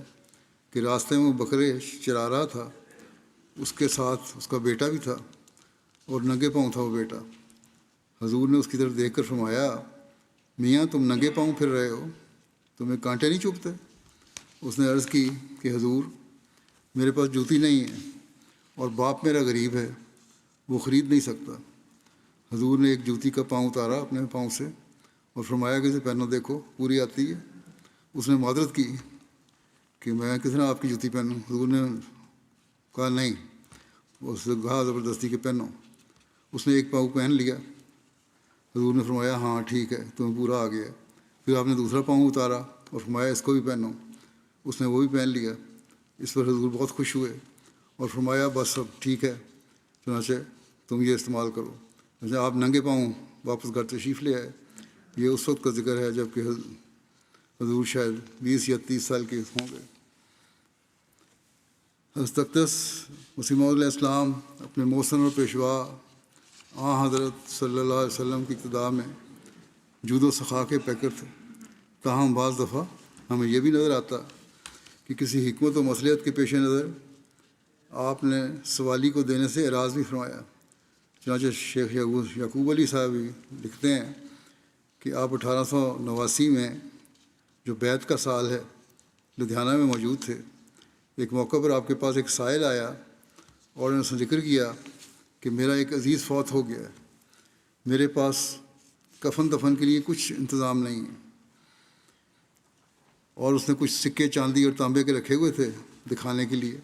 کہ راستے میں وہ بکرے چرا رہا تھا، اس کے ساتھ اس کا بیٹا بھی تھا اور ننگے پاؤں تھا وہ بیٹا۔ حضور نے اس کی طرف دیکھ کر فرمایا، میاں تم ننگے پاؤں پھر رہے ہو، تمہیں کانٹے نہیں چبھتے؟ اس نے عرض کی کہ حضور میرے پاس جوتی نہیں ہے اور باپ میرا غریب ہے، وہ خرید نہیں سکتا۔ حضور نے ایک جوتی کا پاؤں اتارا اپنے پاؤں سے اور فرمایا کہ اسے پہنو، دیکھو پوری آتی ہے۔ اس نے معذرت کی کہ میں کس طرح آپ کی جوتی پہنوں؟ حضور نے کہا نہیں، اس نے کہا زبردستی کہ پہنو۔ اس نے ایک پاؤں پہن لیا۔ حضور نے فرمایا ہاں ٹھیک ہے، تمہیں پورا آ گیا۔ پھر آپ نے دوسرا پاؤں اتارا اور فرمایا اس کو بھی پہنو۔ اس نے وہ بھی پہن لیا۔ اس پر حضور بہت خوش ہوئے اور فرمایا بس اب ٹھیک ہے، چنانچہ تم یہ استعمال کرو۔ جیسے آپ ننگے پاؤں واپس گھر تشریف لے آئے۔ یہ اس وقت کا ذکر ہے جب کہ حضور شاید 20 یا 30 سال کے ہوں گے۔ حضرت اقدس مسیح موعود علیہ السلام اپنے محسن اور پیشوا حضرت صلی اللہ علیہ وسلم کی ابتدا میں جود و سخا کے پیکر تھے۔ تاہم بعض دفعہ ہمیں یہ بھی نظر آتا کہ کسی حکمت و مصلحت کے پیش نظر آپ نے سوالی کو دینے سے اعراض بھی فرمایا۔ چنانچہ شیخ یعقوب علی صاحب لکھتے ہیں کہ آپ 1889 میں جو بیعت کا سال ہے لدھیانہ میں موجود تھے۔ ایک موقع پر آپ کے پاس ایک سائل آیا اور انہوں نے اس نے ذکر کیا کہ میرا ایک عزیز فوت ہو گیا ہے، میرے پاس کفن دفن کے لیے کچھ انتظام نہیں ہے، اور اس نے کچھ سکے چاندی اور تانبے کے رکھے ہوئے تھے دکھانے کے لیے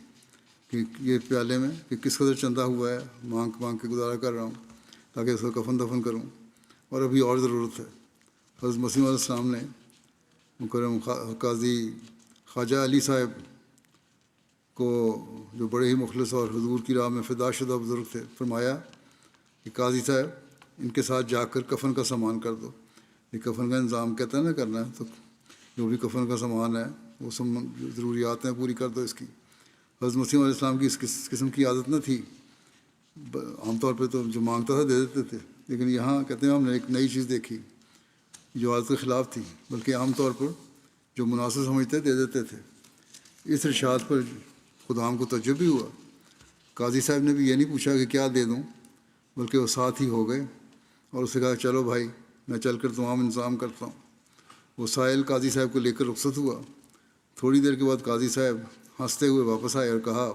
کہ یہ پیالے میں کہ کس قدر چندہ ہوا ہے، مانگ کے گزارا کر رہا ہوں تاکہ اس کو کفن دفن کروں، اور ابھی اور ضرورت ہے۔ حضرت مسیح علیہ السلام نے مکرم قاضی خواجہ علی صاحب کو، جو بڑے ہی مخلص اور حضور کی راہ میں فدا شدہ بزرگ تھے، فرمایا کہ قاضی صاحب ان کے ساتھ جا کر کفن کا سامان کر دو۔ یہ کفن کا انتظام کہتا ہے نا کرنا ہے، تو جو بھی کفن کا سامان ہے وہ سب ضروریات ہیں پوری کر دو اس کی۔ حضرت مسیح علیہ السلام کی اس قسم کی عادت نہ تھی، عام طور پہ تو جو مانگتا تھا دے دیتے تھے، لیکن یہاں کہتے ہیں ہم نے ایک نئی چیز دیکھی جو عادت کے خلاف تھی، بلکہ عام طور پر جو مناسب سمجھتے دے دیتے تھے۔ اس ارشاد پر خدام کو تعجب بھی ہوا۔ قاضی صاحب نے بھی یہ نہیں پوچھا کہ کیا دے دوں، بلکہ وہ ساتھ ہی ہو گئے اور اسے کہا چلو بھائی میں چل کر تمام انتظام کرتا ہوں۔ وہ سائل قاضی صاحب کو لے کر رخصت ہوا۔ تھوڑی دیر کے بعد قاضی صاحب ہنستے ہوئے واپس آئے اور کہا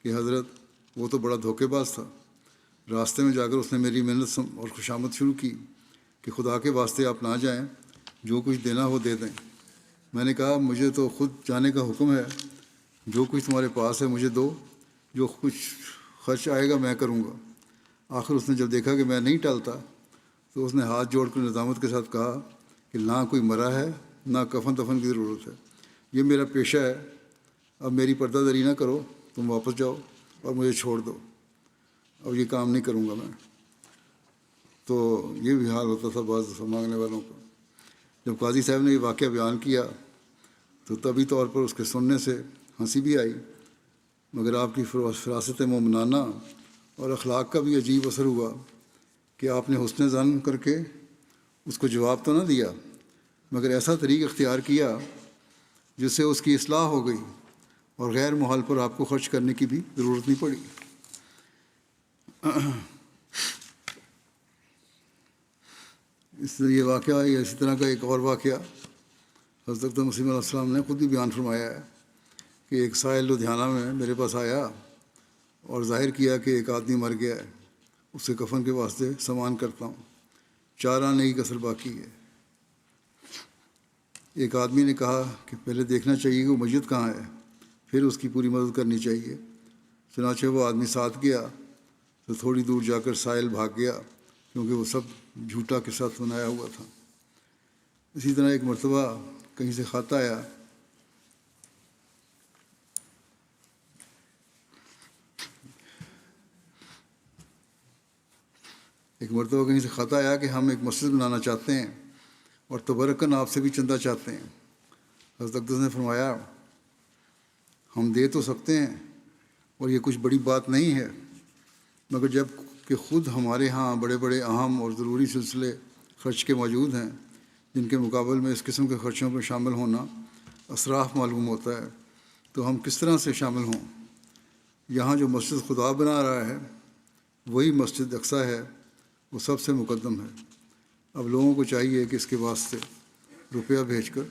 کہ حضرت وہ تو بڑا دھوکے باز تھا، راستے میں جا کر اس نے میری محنت اور خوشامد شروع کی کہ خدا کے واسطے آپ نہ جائیں، جو کچھ دینا ہو دے دیں۔ میں نے کہا مجھے تو خود جانے کا حکم ہے، جو کچھ تمہارے پاس ہے مجھے دو، جو کچھ خرچ آئے گا میں کروں گا۔ آخر اس نے جب دیکھا کہ میں نہیں ٹالتا تو اس نے ہاتھ جوڑ کر نظامت کے ساتھ کہا کہ نہ کوئی مرا ہے نہ کفن دفن کی ضرورت ہے، یہ میرا پیشہ ہے، اب میری پردہ دری نہ کرو، تم واپس جاؤ اور مجھے چھوڑ دو، اب یہ کام نہیں کروں گا میں۔ تو یہ بھی حال ہوتا تھا بعض دفعہ مانگنے والوں کا۔ جب قاضی صاحب نے یہ واقعہ بیان کیا تو طبی طور پر اس کے سننے سے ہنسی بھی آئی، مگر آپ کی فراست مومنانہ اور اخلاق کا بھی عجیب اثر ہوا کہ آپ نے حسن ظن کر کے اس کو جواب تو نہ دیا، مگر ایسا طریق اختیار کیا جس سے اس کی اصلاح ہو گئی اور غیر محال پر آپ کو خرچ کرنے کی بھی ضرورت نہیں پڑی۔ اس لیے یہ واقعہ یا اسی طرح کا ایک اور واقعہ حضرت مسیح علیہ السلام نے خود بھی بیان فرمایا ہے کہ ایک سائل لدھیانہ میں میرے پاس آیا اور ظاہر کیا کہ ایک آدمی مر گیا ہے، اس کے کفن کے واسطے سامان کرتا ہوں، 4 آنے کی کسر باقی ہے۔ ایک آدمی نے کہا کہ پہلے دیکھنا چاہیے کہ وہ میت کہاں ہے، پھر اس کی پوری مدد کرنی چاہیے۔ چنانچہ وہ آدمی ساتھ گیا تو تھوڑی دور جا کر سائل بھاگ گیا کیونکہ وہ سب جھوٹا کے ساتھ بنایا ہوا تھا۔ اسی طرح ایک مرتبہ کہیں سے خط آیا، کہ ہم ایک مسجد بنانا چاہتے ہیں اور تبرکن آپ سے بھی چندہ چاہتے ہیں۔ حضرت اقدس نے فرمایا ہم دے تو سکتے ہیں اور یہ کچھ بڑی بات نہیں ہے، مگر جب کہ خود ہمارے ہاں بڑے بڑے اہم اور ضروری سلسلے خرچ کے موجود ہیں جن کے مقابل میں اس قسم کے خرچوں میں شامل ہونا اسراف معلوم ہوتا ہے، تو ہم کس طرح سے شامل ہوں؟ یہاں جو مسجد خدا بنا رہا ہے وہی مسجد اقصیٰ ہے، وہ سب سے مقدم ہے۔ اب لوگوں کو چاہیے کہ اس کے واسطے روپیہ بھیج کر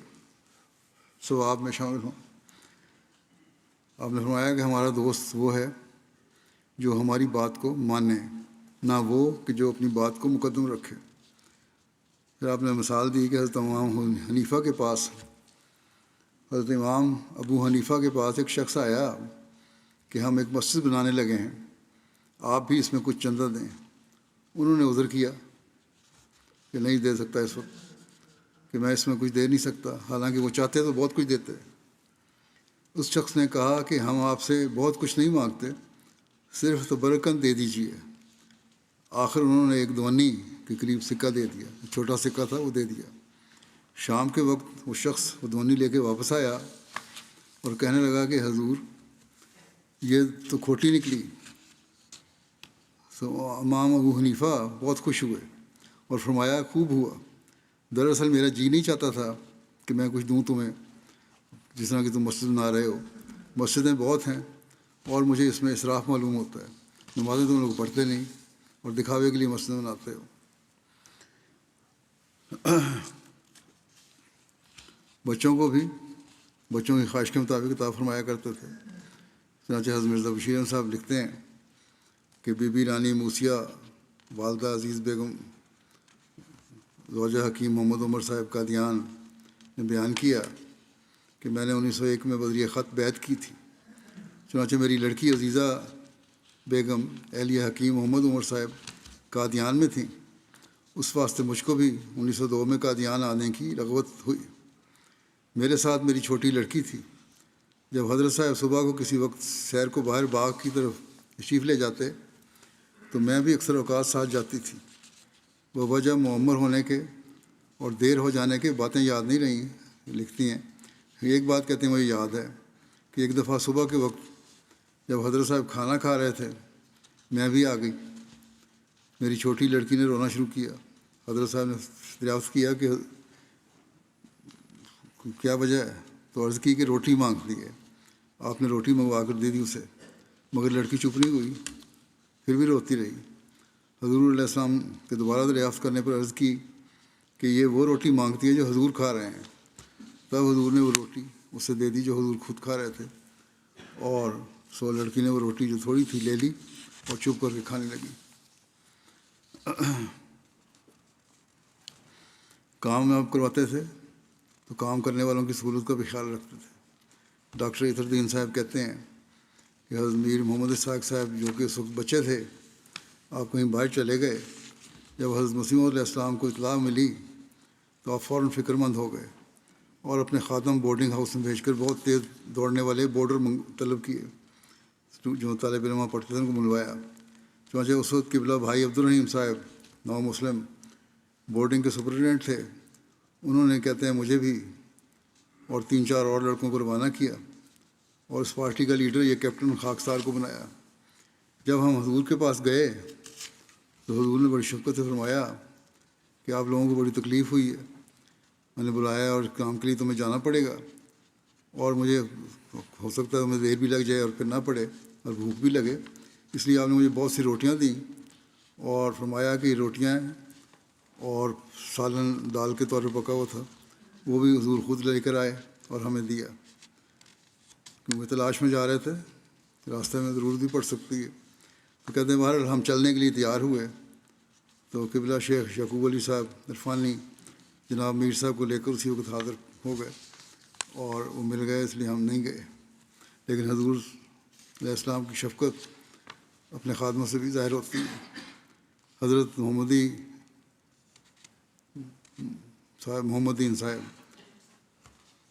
ثواب میں شامل ہوں۔ آپ نے فرمایا کہ ہمارا دوست وہ ہے جو ہماری بات کو مانے، نہ وہ کہ جو اپنی بات کو مقدم رکھے۔ پھر آپ نے مثال دی کہ حضرت امام ابو حنیفہ کے پاس ایک شخص آیا کہ ہم ایک مسجد بنانے لگے ہیں، آپ بھی اس میں کچھ چندہ دیں۔ انہوں نے عذر کیا کہ نہیں دے سکتا اس وقت، کہ میں اس میں کچھ دے نہیں سکتا، حالانکہ وہ چاہتے تو بہت کچھ دیتے۔ اس شخص نے کہا کہ ہم آپ سے بہت کچھ نہیں مانگتے، صرف تبرکن دے دیجیے۔ آخر انہوں نے ایک دونی کے قریب سکہ دے دیا، چھوٹا سکہ تھا وہ دے دیا۔ شام کے وقت وہ شخص وہ دونی لے کے واپس آیا اور کہنے لگا کہ حضور یہ تو کھوٹی نکلی۔ تو امام ابو حنیفہ بہت خوش ہوئے اور فرمایا خوب ہوا، دراصل میرا جی نہیں چاہتا تھا کہ میں کچھ دوں تمہیں، جس طرح کہ تم مسجد بنا رہے ہو۔ مسجدیں بہت ہیں اور مجھے اس میں اسراف معلوم ہوتا ہے، نمازیں تم لوگ پڑھتے نہیں اور دکھاوے کے لیے مسجد بناتے ہو۔ بچوں کو بھی بچوں کی خواہش کے مطابق عطا فرمایا کرتے تھے۔ چنانچہ حضرت مرزا بشیر احمد صاحب لکھتے ہیں کہ بی بی رانی موسیٰ والدہ عزیز بیگم زوجہ حکیم محمد عمر صاحب قادیان نے بیان کیا کہ میں نے 1901 میں بذریعہ خط بیعت کی تھی۔ چنانچہ میری لڑکی عزیزہ بیگم اہلیہ حکیم محمد عمر صاحب قادیان میں تھیں، اس واسطے مجھ کو بھی 1902 میں قادیان آنے کی رغبت ہوئی۔ میرے ساتھ میری چھوٹی لڑکی تھی۔ جب حضرت صاحب صبح کو کسی وقت سیر کو باہر باغ کی طرف تشریف لے جاتے تو میں بھی اکثر اوقات ساتھ جاتی تھی۔ وہ وجہ معمر ہونے کے اور دیر ہو جانے کے باتیں یاد نہیں رہیں، لکھتی ہیں۔ ایک بات کہتے ہیں مجھے یاد ہے کہ ایک دفعہ صبح کے وقت جب حضرت صاحب کھانا کھا رہے تھے میں بھی آ گئی۔ میری چھوٹی لڑکی نے رونا شروع کیا۔ حضرت صاحب نے دریافت کیا کہ کیا وجہ ہے، تو عرض کی کہ روٹی مانگتی ہے۔ آپ نے روٹی منگوا کر دے دی اسے، مگر لڑکی چپ نہیں ہوئی، پھر بھی روتی رہی۔ حضور علیہ السلام کے دوبارہ دریافت کرنے پر عرض کی کہ یہ وہ روٹی مانگتی ہے جو حضور کھا رہے ہیں۔ تب حضور نے وہ روٹی اسے دے دی جو حضور خود کھا رہے تھے، اور لڑکی نے وہ روٹی جو تھوڑی تھی لے لی اور چپ کر کے کھانے لگی۔ کام میں آپ کرواتے تھے تو کام کرنے والوں کی سہولت کا بھی خیال رکھتے تھے۔ ڈاکٹر اطہر الدین صاحب کہتے ہیں کہ حضرت میر محمد اسحاق صاحب جو کہ اس وقت بچے تھے، آپ کہیں باہر چلے گئے، جب حضرت مسیح علیہ السلام کو اطلاع ملی تو آپ فوراً فکر مند ہو گئے اور اپنے خادم بورڈنگ ہاؤس میں بھیج کر بہت تیز دوڑنے والے بورڈر طلب کیے، جو طالب علم پڑھتے تھے ان کو ملوایا۔ چنانچہ اس وقت قبلہ بھائی عبدالرحیم صاحب نو مسلم بورڈنگ کے سپرنٹینڈنٹ تھے۔ انہوں نے کہتے ہیں مجھے بھی اور 3-4 اور لڑکوں کو روانہ کیا اور اس پارٹی کا لیڈر یہ کیپٹن خاکسار کو بنایا۔ جب ہم حضور کے پاس گئے تو حضور نے بڑی شفقت سے فرمایا کہ آپ لوگوں کو بڑی تکلیف ہوئی ہے، میں نے بلایا اور کام کے لیے تمہیں جانا پڑے گا، اور مجھے ہو سکتا ہے تمہیں دیر بھی لگ جائے اور پھر نہ پڑے اور بھوک بھی لگے، اس لیے آپ نے مجھے بہت سی روٹیاں دیں اور فرمایا کہ یہ روٹیاں ہیں اور سالن دال کے طور پر پکا ہوا تھا، وہ بھی حضور خود لے کر آئے اور ہمیں دیا، کیونکہ تلاش میں جا رہے تھے، راستے میں ضرورت بھی پڑ سکتی ہے۔ تو کہتے ہیں بہرحال ہم چلنے کے لیے تیار ہوئے تو قبلہ شیخ یعقوب علی صاحب عرفانی جناب میر صاحب کو لے کر اسی وقت حاضر ہو گئے اور وہ مل گئے، اس لیے ہم نہیں گئے۔ لیکن حضور علیہ السلام کی شفقت اپنے خادموں سے بھی ظاہر ہوتی ہے۔ حضرت محمدین صاحب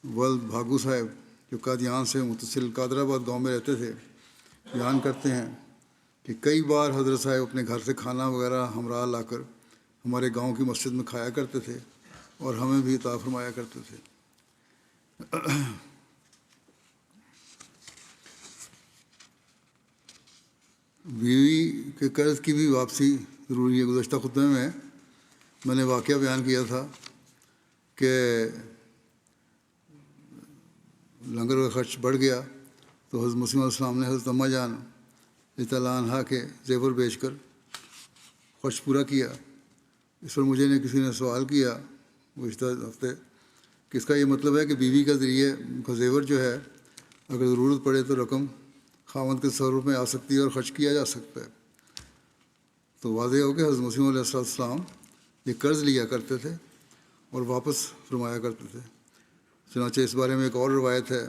ولد بھاگو صاحب جو قادیان سے متصل قادر آباد گاؤں میں رہتے تھے بیان کرتے ہیں کہ کئی بار حضرت صاحب اپنے گھر سے کھانا وغیرہ ہمراہ لا کر ہمارے گاؤں کی مسجد میں کھایا کرتے تھے اور ہمیں بھی عطا فرمایا کرتے تھے۔ بیوی کے قرض کی بھی واپسی ضروری ہے۔ گزشتہ خطبے میں نے واقعہ بیان کیا تھا کہ لنگر کا خرچ بڑھ گیا تو حضرت مسیح علیہ السلام نے حضرت اماں جان رضی اللہ عنہا کے زیور بیچ کر خرچ پورا کیا۔ اس پر مجھے کسی نے سوال کیا گزشتہ ہفتے کہ اس کا یہ مطلب ہے کہ بیوی کا ذریعے کا زیور جو ہے اگر ضرورت پڑے تو رقم خاوند کے تصرف میں آ سکتی ہے اور خرچ کیا جا سکتا ہے۔ تو واضح ہو کہ حضرت مسیح علیہ السلام یہ قرض لیا کرتے تھے اور واپس فرمایا کرتے تھے۔ چنانچہ اس بارے میں ایک اور روایت ہے،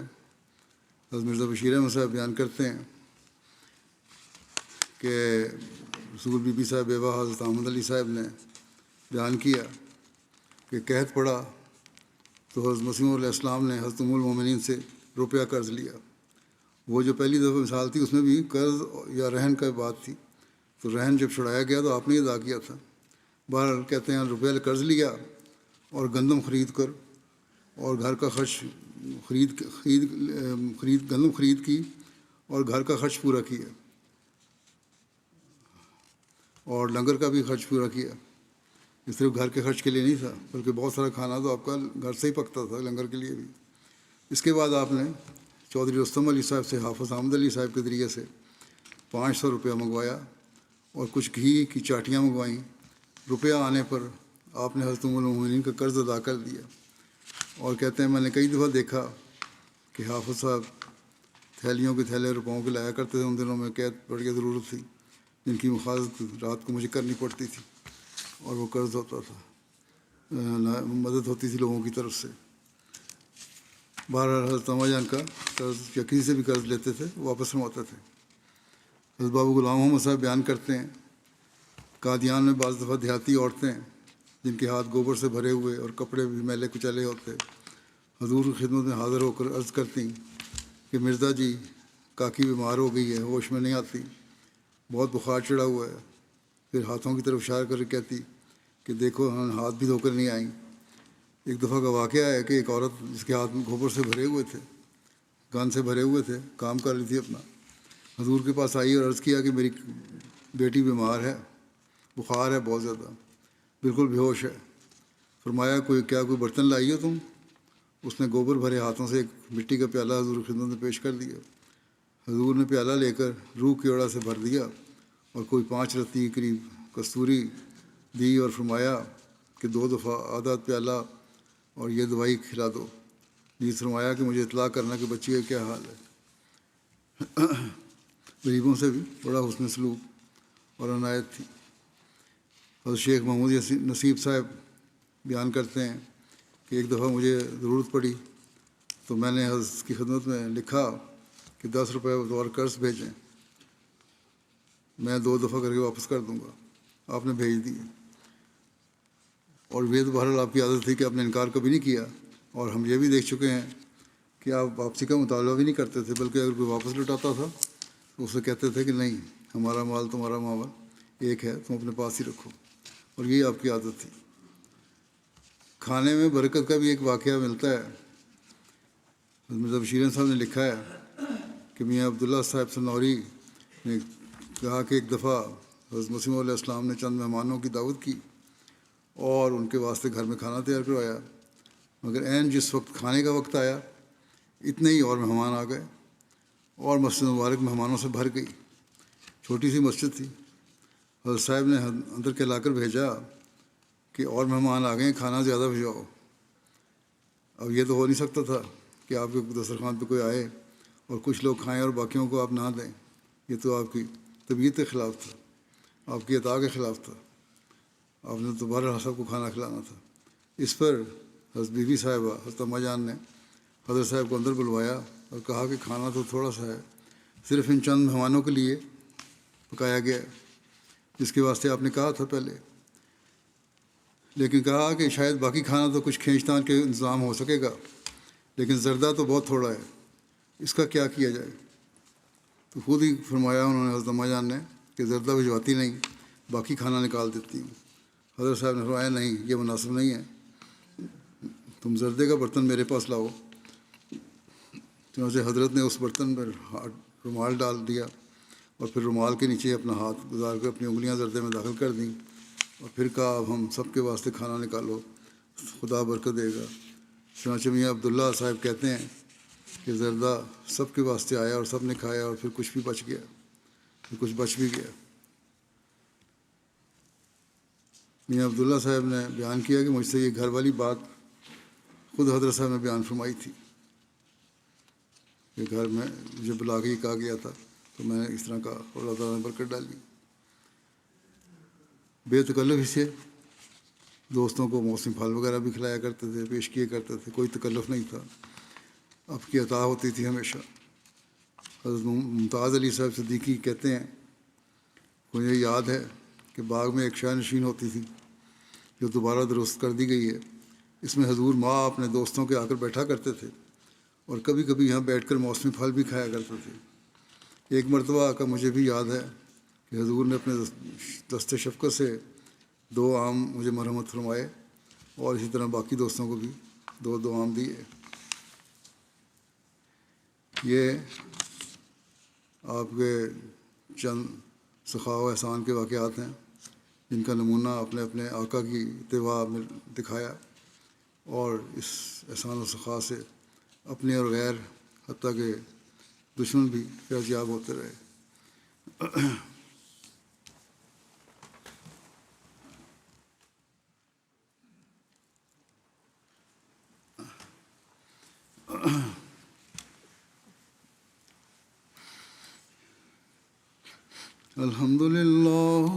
حضرت مرزا بشیر احمد صاحب بیان کرتے ہیں کہ رسول بی بی صاحب بیوہ حضرت احمد علی صاحب نے بیان کیا کہ قحط پڑا تو حضرت مسیح علیہ السلام نے حضرت ام المومنین سے روپیہ قرض لیا۔ وہ جو پہلی دفعہ مثال تھی اس میں بھی قرض یا رہن کا بات تھی، تو رہن جب چھڑایا گیا تو آپ نے ادا کیا تھا۔ بہرحال کہتے ہیں روپیہ قرض لیا اور گندم خرید کر اور گھر کا خرچ گندم خرید کی اور گھر کا خرچ پورا کیا اور لنگر کا بھی خرچ پورا کیا۔ یہ صرف گھر کے خرچ کے لیے نہیں تھا بلکہ بہت سارا کھانا تو آپ کا گھر سے ہی پکتا تھا لنگر کے لیے بھی۔ اس کے بعد آپ نے چودھری رستم علی صاحب سے حافظ احمد علی صاحب کے ذریعے سے 500 روپیہ منگوایا اور کچھ گھی کی چاٹیاں منگوائیں۔ روپیہ آنے پر آپ نے حضرت ام المومنین کا قرض ادا کر دیا۔ اور کہتے ہیں میں نے کئی دفعہ دیکھا کہ حافظ صاحب تھیلیوں کے تھیلے روپوں کے لایا کرتے تھے۔ ان دنوں میں قید پڑ کے ضرورت تھی جن کی مفاظت رات کو مجھے کرنی پڑتی تھی اور وہ قرض ہوتا تھا، مدد ہوتی تھی لوگوں کی طرف سے۔ بہرحال حضرت اماں جان کا قرض یا کسی سے بھی قرض لیتے تھے واپس فرماتے تھے۔ حضرت بابو غلام محمد صاحب بیان کرتے ہیں قادیان میں بعض دفعہ دیہاتی عورتیں جن کے ہاتھ گوبر سے بھرے ہوئے اور کپڑے بھی میلے کچیلے ہوتے حضور کی خدمت میں حاضر ہو کر عرض کرتی کہ مرزا جی کاکی بیمار ہو گئی ہے، ہوش میں نہیں آتی، بہت بخار چڑھا ہوا ہے۔ پھر ہاتھوں کی طرف اشارہ کر کہتی کہ دیکھو ہم ہاتھ بھی دھو کر نہیں آئیں۔ ایک دفعہ کا واقعہ ہے کہ ایک عورت جس کے ہاتھ میں گوبر سے بھرے ہوئے تھے، گن سے بھرے ہوئے تھے، کام کر رہی تھی اپنا، حضور کے پاس آئی اور عرض کیا کہ میری بیٹی بیمار ہے، بخار ہے بہت زیادہ، بالکل بے ہوش ہے۔ فرمایا کوئی برتن لائی ہو تم؟ اس نے گوبر بھرے ہاتھوں سے ایک مٹی کا پیالہ حضور کی خدمت میں پیش کر دیا۔ حضور نے پیالہ لے کر روح کی اوڑا سے بھر دیا اور کوئی 5 رتی قریب کستوری دی اور فرمایا کہ 2 دفعہ آدھا پیالہ اور یہ دوائی کھلا دو۔ نیز فرمایا کہ مجھے اطلاع کرنا کہ بچی کا کیا حال ہے۔ غریبوں سے بھی بڑا حسن سلوک اور عنایت تھی۔ حضرت شیخ محمود نصیب صاحب بیان کرتے ہیں کہ ایک دفعہ مجھے ضرورت پڑی تو میں نے حضرت کی خدمت میں لکھا کہ 10 روپے بطور قرض بھیجیں، میں 2 دفعہ کر کے واپس کر دوں گا۔ آپ نے بھیج دیے اور یہ تو بہرحال آپ کی عادت تھی کہ آپ نے انکار کبھی نہیں کیا، اور ہم یہ بھی دیکھ چکے ہیں کہ آپ واپسی کا مطالبہ بھی نہیں کرتے تھے، بلکہ اگر کوئی واپس لوٹاتا تھا تو اسے کہتے تھے کہ نہیں ہمارا مال تمہارا مال ایک ہے، تم اپنے پاس ہی رکھو، اور یہ آپ کی عادت تھی۔ کھانے میں برکت کا بھی ایک واقعہ ملتا ہے۔ مرزا بشیر صاحب نے لکھا ہے کہ میاں عبداللہ صاحب سنوری نے کہا کہ ایک دفعہ حضرت مسیح علیہ السلام نے چند مہمانوں کی دعوت کی اور ان کے واسطے گھر میں کھانا تیار کروایا، مگر عین جس وقت کھانے کا وقت آیا اتنے ہی اور مہمان آ گئے اور مسجد مبارک مہمانوں سے بھر گئی۔ چھوٹی سی مسجد تھی۔ حضرت صاحب نے اندر کہلا کر بھیجا کہ اور مہمان آ گئے، کھانا زیادہ بھجواؤ۔ اب یہ تو ہو نہیں سکتا تھا کہ آپ کے دسترخوان پہ کوئی آئے اور کچھ لوگ کھائیں اور باقیوں کو آپ نہ دیں، یہ تو آپ کی طبیعت کے خلاف تھا، آپ کی عطا کے خلاف تھا، آپ نے تو بہرحال سب کو کھانا کھلانا تھا۔ اس پر حضرت بی بی صاحبہ حضرت اماں جان نے حضرت صاحب کو اندر بلوایا اور کہا کہ کھانا تو تھوڑا سا ہے، صرف ان چند مہمانوں کے لیے پکایا گیا ہے، جس کے واسطے آپ نے کہا تھا پہلے، لیکن کہا کہ شاید باقی کھانا تو کچھ کھینچ تان کے انتظام ہو سکے گا، لیکن زردہ تو بہت تھوڑا ہے، اس کا کیا کیا جائے؟ تو خود ہی فرمایا انہوں نے، حضرت اماں جان نے، کہ زردہ بھجواتی نہیں، باقی کھانا نکال دیتی ہوں۔ حضرت صاحب نے فرمایا نہیں، یہ مناسب نہیں ہے، تم زردے کا برتن میرے پاس لاؤ۔ چنانچہ حضرت نے اس برتن پر رومال ڈال دیا، اور پھر رومال کے نیچے اپنا ہاتھ گزار کر اپنی انگلیاں زردے میں داخل کر دیں، اور پھر کہا اب ہم سب کے واسطے کھانا نکالو، خدا برکت دے گا۔ چنانچہ میاں عبداللہ صاحب کہتے ہیں کہ زردہ سب کے واسطے آیا اور سب نے کھایا، اور پھر کچھ بھی بچ گیا، پھر کچھ بچ بھی گیا۔ میاں عبداللہ صاحب نے بیان کیا کہ مجھ سے یہ گھر والی بات خود حضرت صاحب نے بیان فرمائی تھی کہ گھر میں مجھے بلا کے کہا گیا تھا، تو میں نے اس طرح کہا، اور اللہ تعالیٰ نے برکت ڈالی۔ بے تکلف سے دوستوں کو موسمی پھل وغیرہ بھی کھلایا کرتے تھے، پیش کیے کرتے تھے، کوئی تکلف نہیں تھا، اب کی عطا ہوتی تھی ہمیشہ۔ حضرت ممتاز علی صاحب صدیقی کہتے ہیں، مجھے یاد ہے کہ باغ میں ایک شاہ نشین ہوتی تھی جو دوبارہ درست کر دی گئی ہے، اس میں حضور ماں اپنے دوستوں کے آ کر بیٹھا کرتے تھے، اور کبھی کبھی یہاں بیٹھ کر موسمی پھل بھی کھایا کرتے تھے۔ ایک مرتبہ کا مجھے بھی یاد ہے کہ حضور نے اپنے دست شفقت سے 2 آم مجھے مرحمت فرمائے، اور اسی طرح باقی دوستوں کو بھی 2 آم دیے۔ یہ آپ کے چند سخا و احسان کے واقعات ہیں جن کا نمونہ اپنے اپنے آقا کی اتباع میں دکھایا، اور اس احسان و سخا سے اپنے اور غیر حتیٰ کہ دشمن بھی فیض یاب ہوتے رہے۔ الحمد لله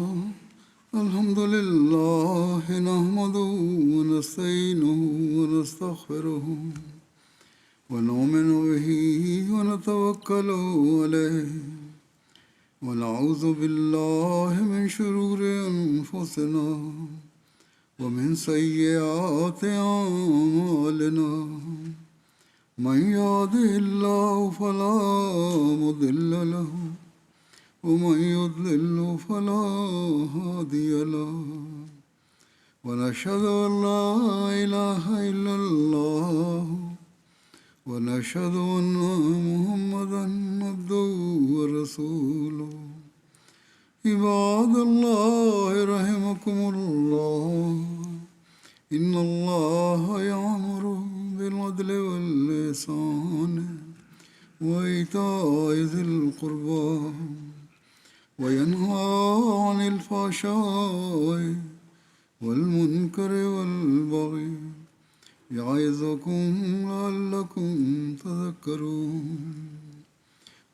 نحمده ونستعينه ونستغفره ونؤمن به ونتوكل عليه ونعوذ بالله من شرور أنفسنا ومن سيئات أعمالنا، من يهده الله فلا مضل له ومن يضلل فلا هادي له، ونشهد أن لا إله إلا الله ونشهد أن محمدا عبده ورسوله۔ عباد الله رحمكم الله، إن الله يأمر بالعدل والإحسان وإيتاء ذي القربى وينهى عن الفحشاء والمنكر والبغي يعظكم لعلكم تذكرون۔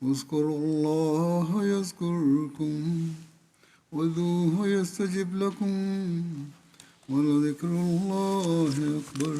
اذكروا الله يذكركم وادعوه يستجب لكم ولذكر الله أكبر۔